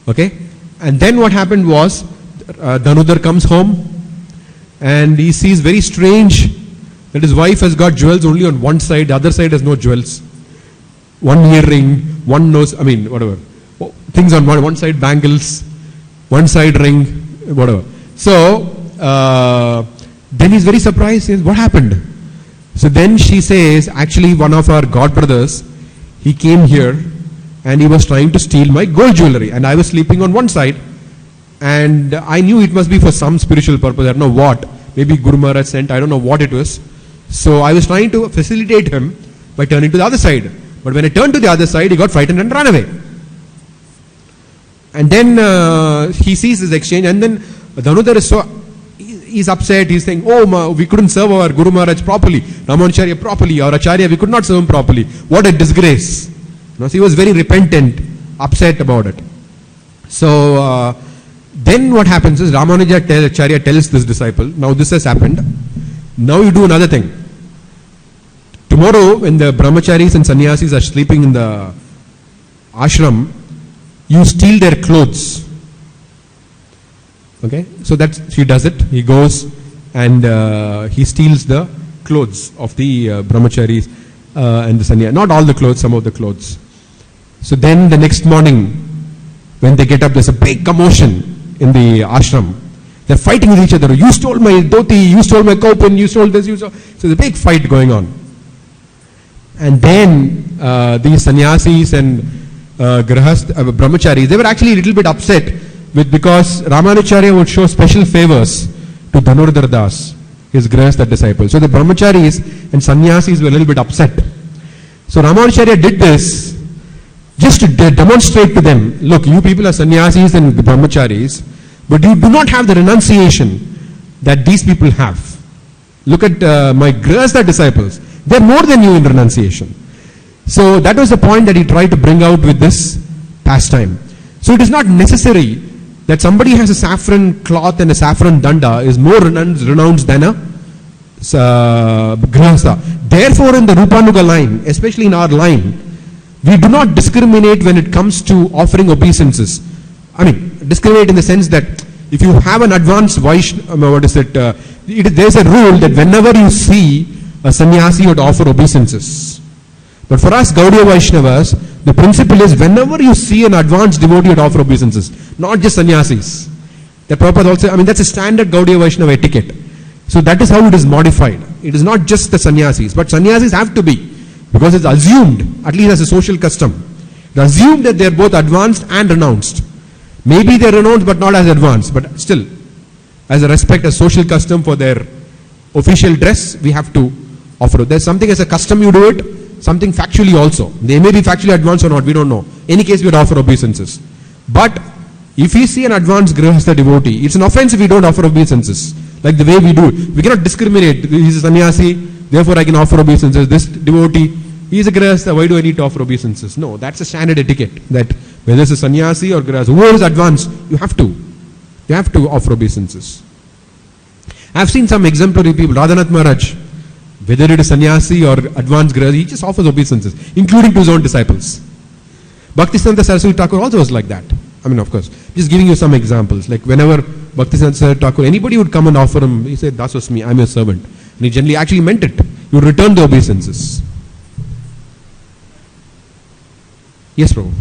Okay? And then what happened was, Dhanurdhar comes home and he sees very strange that his wife has got jewels only on one side, the other side has no jewels. One earring, one nose, whatever. Things on one side, bangles, one side ring, whatever. So, then he's very surprised. He says, what happened? So then she says, actually one of our god brothers, he came here and he was trying to steal my gold jewelry, and I was sleeping on one side, and I knew it must be for some spiritual purpose. I don't know what. Maybe Guru Maharaj sent, I don't know what it was. So I was trying to facilitate him by turning to the other side. But when I turned to the other side, he got frightened and ran away. And then he sees this exchange, and then Dhanurdhar is he's upset. He's saying, we couldn't serve our Guru Maharaj properly, Ramanacharya properly, our Acharya, we could not serve him properly. What a disgrace. So he was very repentant, upset about it. So then what happens is, Ramanacharya tells this disciple, now this has happened, now you do another thing. Tomorrow when the brahmacharis and sannyāsīs are sleeping in the ashram, you steal their clothes. Okay, so she does it. He goes and he steals the clothes of the brahmacharis and the sannyāsīs. Not all the clothes, some of the clothes. So then the next morning, when they get up, there's a big commotion in the ashram. They're fighting with each other. You stole my dhoti, you stole my kaupin, you stole this, you stole. So there's a big fight going on. And then these sannyāsīs and brahmacharis, they were actually a little bit upset because Ramanacharya would show special favors to Dhanurdhar Das, his grahastha disciple. So the brahmacharis and sannyāsīs were a little bit upset. So Ramanacharya did this just to demonstrate to them, look, you people are sannyāsīs and the brahmacharis, but you do not have the renunciation that these people have. Look at my grahastha disciples. They are more than you in renunciation. So that was the point that he tried to bring out with this pastime. So it is not necessary that somebody has a saffron cloth and a saffron danda is more renounced than a grahastha. Therefore in the Rupanuga line, especially in our line, we do not discriminate when it comes to offering obeisances. Discriminate in the sense that if you have an advanced Vaishnava, there's a rule that whenever you see a sannyāsī would offer obeisances. But for us Gaudiya Vaishnavas, the principle is whenever you see an advanced devotee would offer obeisances, not just sannyāsīs. The Prabhupada also, that's a standard Gaudiya Vaishnava etiquette. So that is how it is modified. It is not just the sannyāsīs, but sannyāsīs have to be, because it's assumed, at least as a social custom, it's assumed that they are both advanced and renounced. Maybe they are renounced but not as advanced, but still, as a respect, a social custom for their official dress, we have to offer. There's something as a custom you do it, something factually also. They may be factually advanced or not, we don't know. Any case, we would offer obeisances. But if we see an advanced grihastha devotee, it's an offense if we don't offer obeisances. Like the way we do. We cannot discriminate. He's a sannyāsī, therefore I can offer obeisances. This devotee, he is a grihastha, why do I need to offer obeisances? No, that's a standard etiquette. That whether it's a sannyāsī or grihastha, whoever is advanced, you have to. You have to offer obeisances. I have seen some exemplary people. Radhanath Maharaj, whether it is sannyāsī or advanced grihastha, he just offers obeisances, including to his own disciples. Bhaktisiddhanta Saraswati Thakur also was like that. I mean, of course, just giving you some examples. Like whenever Bhaktisiddhanta Saraswati Thakur, anybody would come and offer him, he said, "Das was me, I'm your servant." And he generally actually meant it. He would return the obeisances. Yes, Prabhu.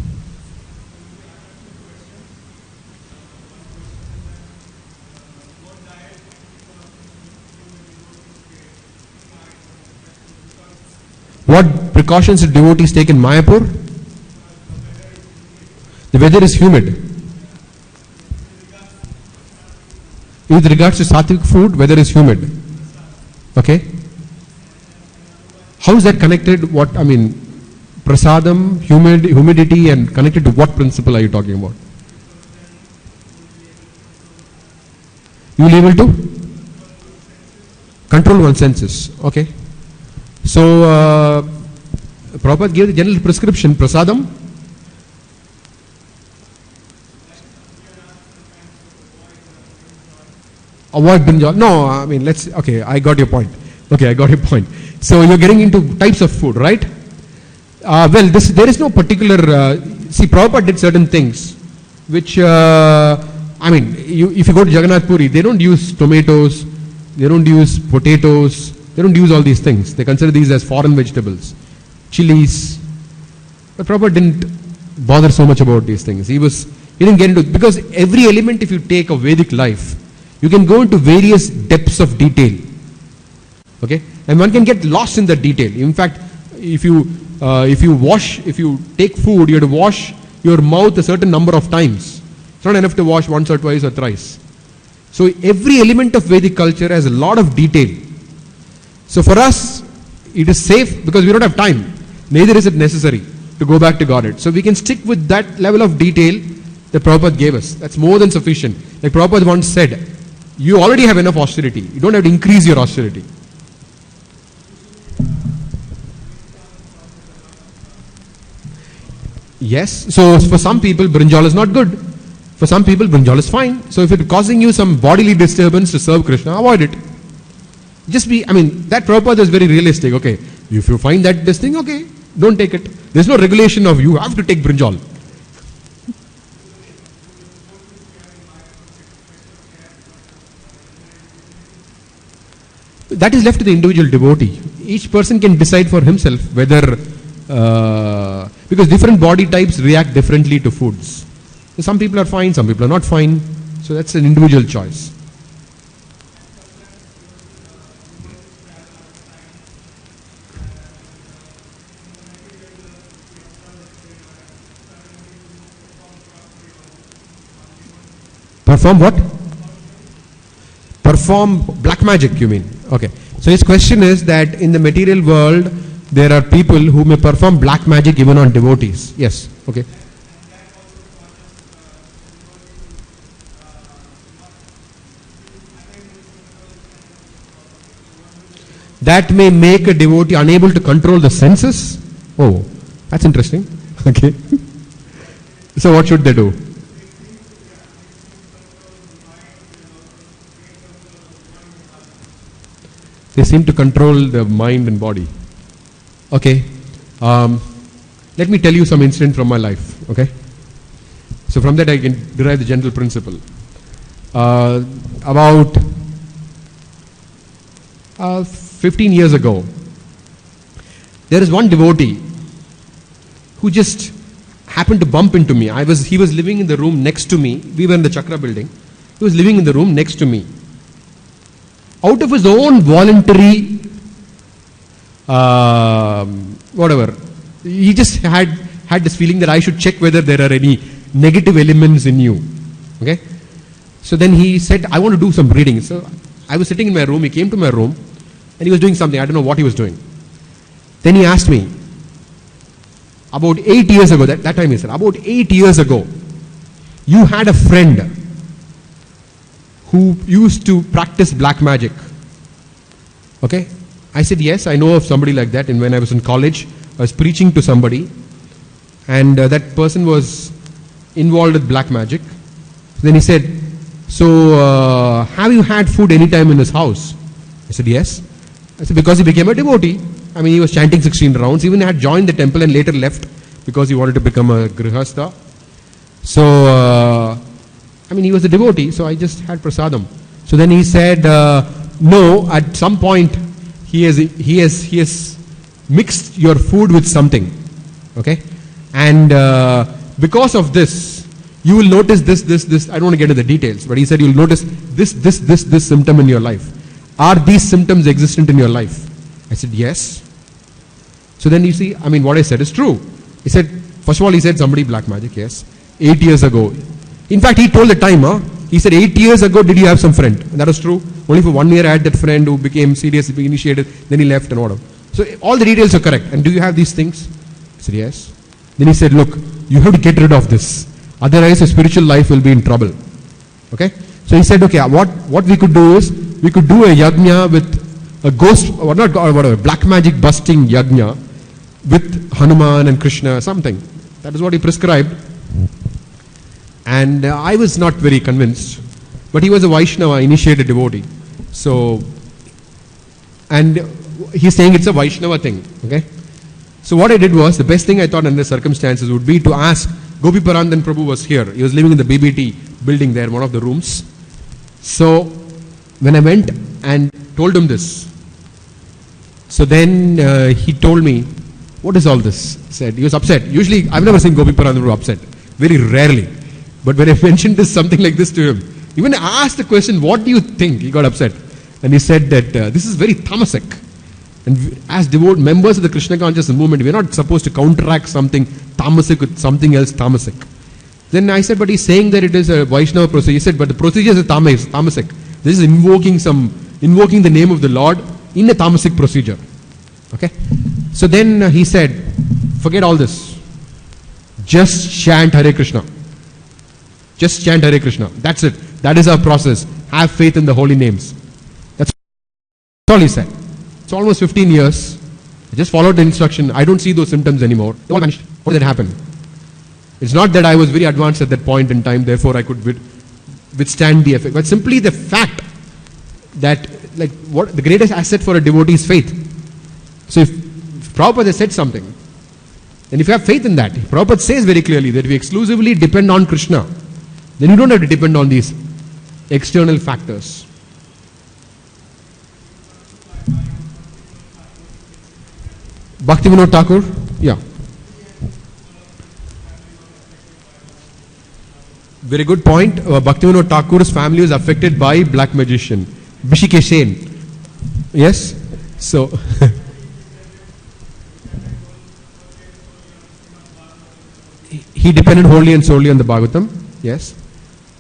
What precautions did devotees take in Mayapur? The weather is humid. With regards to sattvic food, weather is humid. Okay? How is that connected? What, I mean, prasadam, humidity, and connected to what principle are you talking about? You will be able to control one's senses. Okay. So, Prabhupada gave the general prescription, prasadam. Avoid brinjal. No, I mean, okay, I got your point. Okay, I got your point. So, you're getting into types of food, right? Well, there is no particular, see, Prabhupada did certain things, which, I mean, if you go to Jagannath Puri, they don't use tomatoes, they don't use potatoes, they don't use all these things. They consider these as foreign vegetables, chilies. But Prabhupada didn't bother so much about these things. He didn't get into, because every element, if you take of Vedic life, you can go into various depths of detail. Okay? And one can get lost in the detail. In fact, if you take food, you have to wash your mouth a certain number of times. It's not enough to wash once or twice or thrice. So every element of Vedic culture has a lot of detail. So for us, it is safe because we don't have time. Neither is it necessary to go back to Godhead. So we can stick with that level of detail that Prabhupada gave us. That's more than sufficient. Like Prabhupada once said, you already have enough austerity. You don't have to increase your austerity. Yes, so for some people, brinjal is not good. For some people, brinjal is fine. So if it's causing you some bodily disturbance to serve Krishna, avoid it. That Prabhupada is very realistic. Okay, if you find that this thing, okay, don't take it. There's no regulation of you have to take brinjal. That is left to the individual devotee. Each person can decide for himself whether, because different body types react differently to foods. So some people are fine, some people are not fine. So that's an individual choice. Perform what? Perform black magic, you mean? Okay. So his question is that in the material world, there are people who may perform black magic even on devotees. Yes. Okay. That may make a devotee unable to control the senses. Oh, that's interesting. Okay. So what should they do? They seem to control the mind and body. Okay. Let me tell you some incident from my life. Okay. So from that I can derive the general principle. About 15 years ago, there is one devotee who just happened to bump into me. He was living in the room next to me. We were in the Chakra building. He was living in the room next to me. Out of his own voluntary, he just had this feeling that I should check whether there are any negative elements in you. Okay. So then he said, I want to do some reading. So I was sitting in my room. He came to my room and he was doing something. I don't know what he was doing. Then he asked me, about 8 years ago, that time he said, about 8 years ago, you had a friend who used to practice black magic. Okay? I said, yes, I know of somebody like that. And when I was in college, I was preaching to somebody, and that person was involved with black magic. Then he said, so have you had food anytime in his house? I said, yes. I said, because he became a devotee. I mean, he was chanting 16 rounds, even had joined the temple and later left because he wanted to become a gṛhastha. So, I mean, he was a devotee, so I just had prasadam. So then he said, no, at some point, he has mixed your food with something. Okay? And because of this, you will notice this. I don't want to get into the details, but he said you will notice this symptom in your life. Are these symptoms existent in your life? I said, yes. So then you see, I mean, what I said is true. He said, first of all, he said somebody black magic, yes. 8 years ago. In fact, he told the time, he said 8 years ago, did you have some friend? And that was true. Only for 1 year I had that friend who became serious, initiated, then he left and whatever. So all the details are correct. And do you have these things? I said, yes. Then he said, look, you have to get rid of this. Otherwise, your spiritual life will be in trouble. Okay? So he said, okay, what we could do is, we could do a yajna with a ghost, or not, or whatever, black magic busting yajna with Hanuman and Krishna, something. That is what he prescribed. And I was not very convinced. But he was a Vaishnava, initiated devotee. So, and he's saying it's a Vaishnava thing. Okay? So what I did was, the best thing I thought under the circumstances would be to ask, Gopi Parandan Prabhu was here. He was living in the BBT building there, one of the rooms. So, when I went and told him this, so then he told me, what is all this? Said, he was upset. Usually, I've never seen Gopi Parandan Prabhu upset. Very rarely. But when I mentioned this, something like this to him, even I asked the question, what do you think? He got upset. And he said that this is very tamasic. And as devout members of the Krishna consciousness movement, we're not supposed to counteract something tamasic with something else tamasic. Then I said, but he's saying that it is a Vaishnava procedure. He said, but the procedure is tamasic. This is invoking the name of the Lord in a tamasic procedure. Okay? So then he said, forget all this. Just chant Hare Krishna. Just chant Hare Krishna. That's it. That is our process. Have faith in the holy names. That's all he said. It's almost 15 years. I just followed the instruction. I don't see those symptoms anymore. They all vanished. How did that happen? It's not that I was very advanced at that point in time, therefore I could withstand the effect. But simply the fact that, like, what the greatest asset for a devotee is faith. So if Prabhupada has said something, and if you have faith in that, Prabhupada says very clearly that we exclusively depend on Krishna, then you don't have to depend on these external factors. Bhaktivinoda Thakur? Yeah. Very good point. Bhaktivinoda Thakur's family was affected by black magician, Hrishikeshan. Yes? So, he depended wholly and solely on the Bhagavatam. Yes?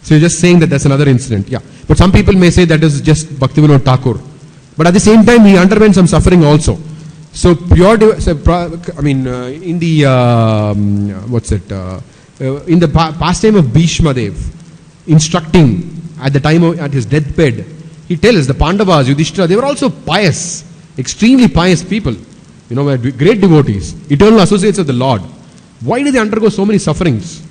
So you're just saying that that's another incident. Yeah. But some people may say that is just Bhaktivinoda Thakur. But at the same time, he underwent some suffering also. So in the in the pastime of Bhishma Dev, instructing at the time at his deathbed, he tells the Pandavas, Yudhishthira, they were also pious, extremely pious people, great devotees, eternal associates of the Lord. Why did they undergo so many sufferings?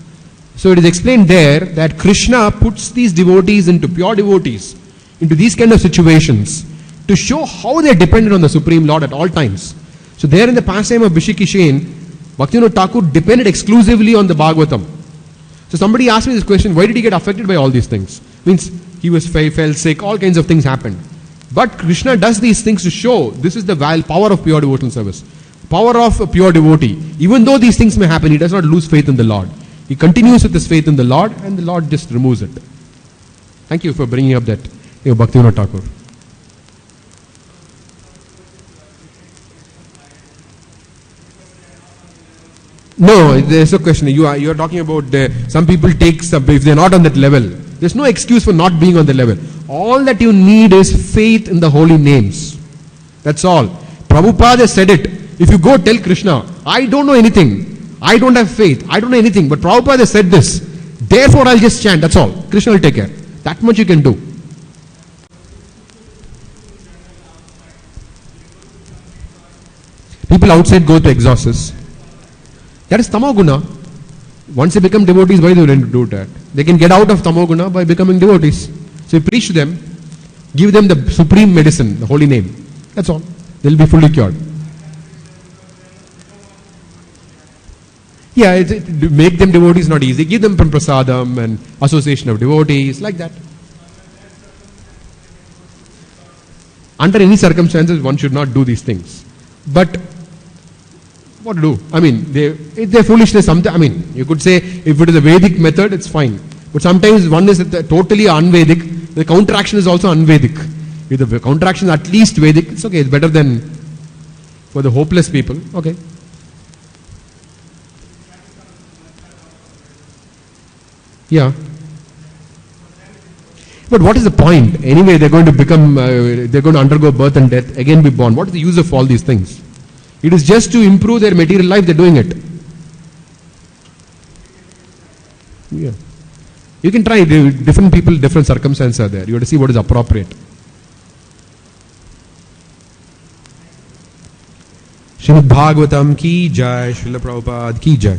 So it is explained there that Krishna puts these devotees into pure devotees, into these kind of situations, to show how they are dependent on the Supreme Lord at all times. So there in the pastime of Hrishikeshan, Bhaktivinoda Thakur depended exclusively on the Bhagavatam. So somebody asked me this question, why did he get affected by all these things? Means he fell sick, all kinds of things happened. But Krishna does these things to show this is the power of pure devotional service. Power of a pure devotee. Even though these things may happen, he does not lose faith in the Lord. He continues with his faith in the Lord, and the Lord just removes it. Thank you for bringing up that, Bhaktivinoda Thakur. No, there's a question. You are talking about some people take some, if they're not on that level. There's no excuse for not being on the level. All that you need is faith in the holy names. That's all. Prabhupada said it. If you go tell Krishna, I don't know anything. I don't have faith. I don't know anything. But Prabhupada said this. Therefore, I'll just chant. That's all. Krishna will take care. That much you can do. People outside go to exorcists. That is tamoguna. Once they become devotees, why do they do that? They can get out of tamoguna by becoming devotees. So you preach to them, give them the supreme medicine, the holy name. That's all. They'll be fully cured. Yeah, make them devotees not easy. Give them from prasadam and association of devotees, like that. Under any circumstances, one should not do these things. But what to do? I mean, their foolishness. Sometimes, you could say if it is a Vedic method, it's fine. But sometimes one is totally un-Vedic. The counteraction is also un-Vedic. If the counteraction is at least Vedic, it's okay. It's better than for the hopeless people. Okay. Yeah. But what is the point? Anyway, they're going to become, they're going to undergo birth and death, again be born. What is the use of all these things? It is just to improve their material life, they're doing it. Yeah. You can try, different people, different circumstances are there. You have to see what is appropriate. Srimad Bhagavatam ki jai, Srila Prabhupada ki jai.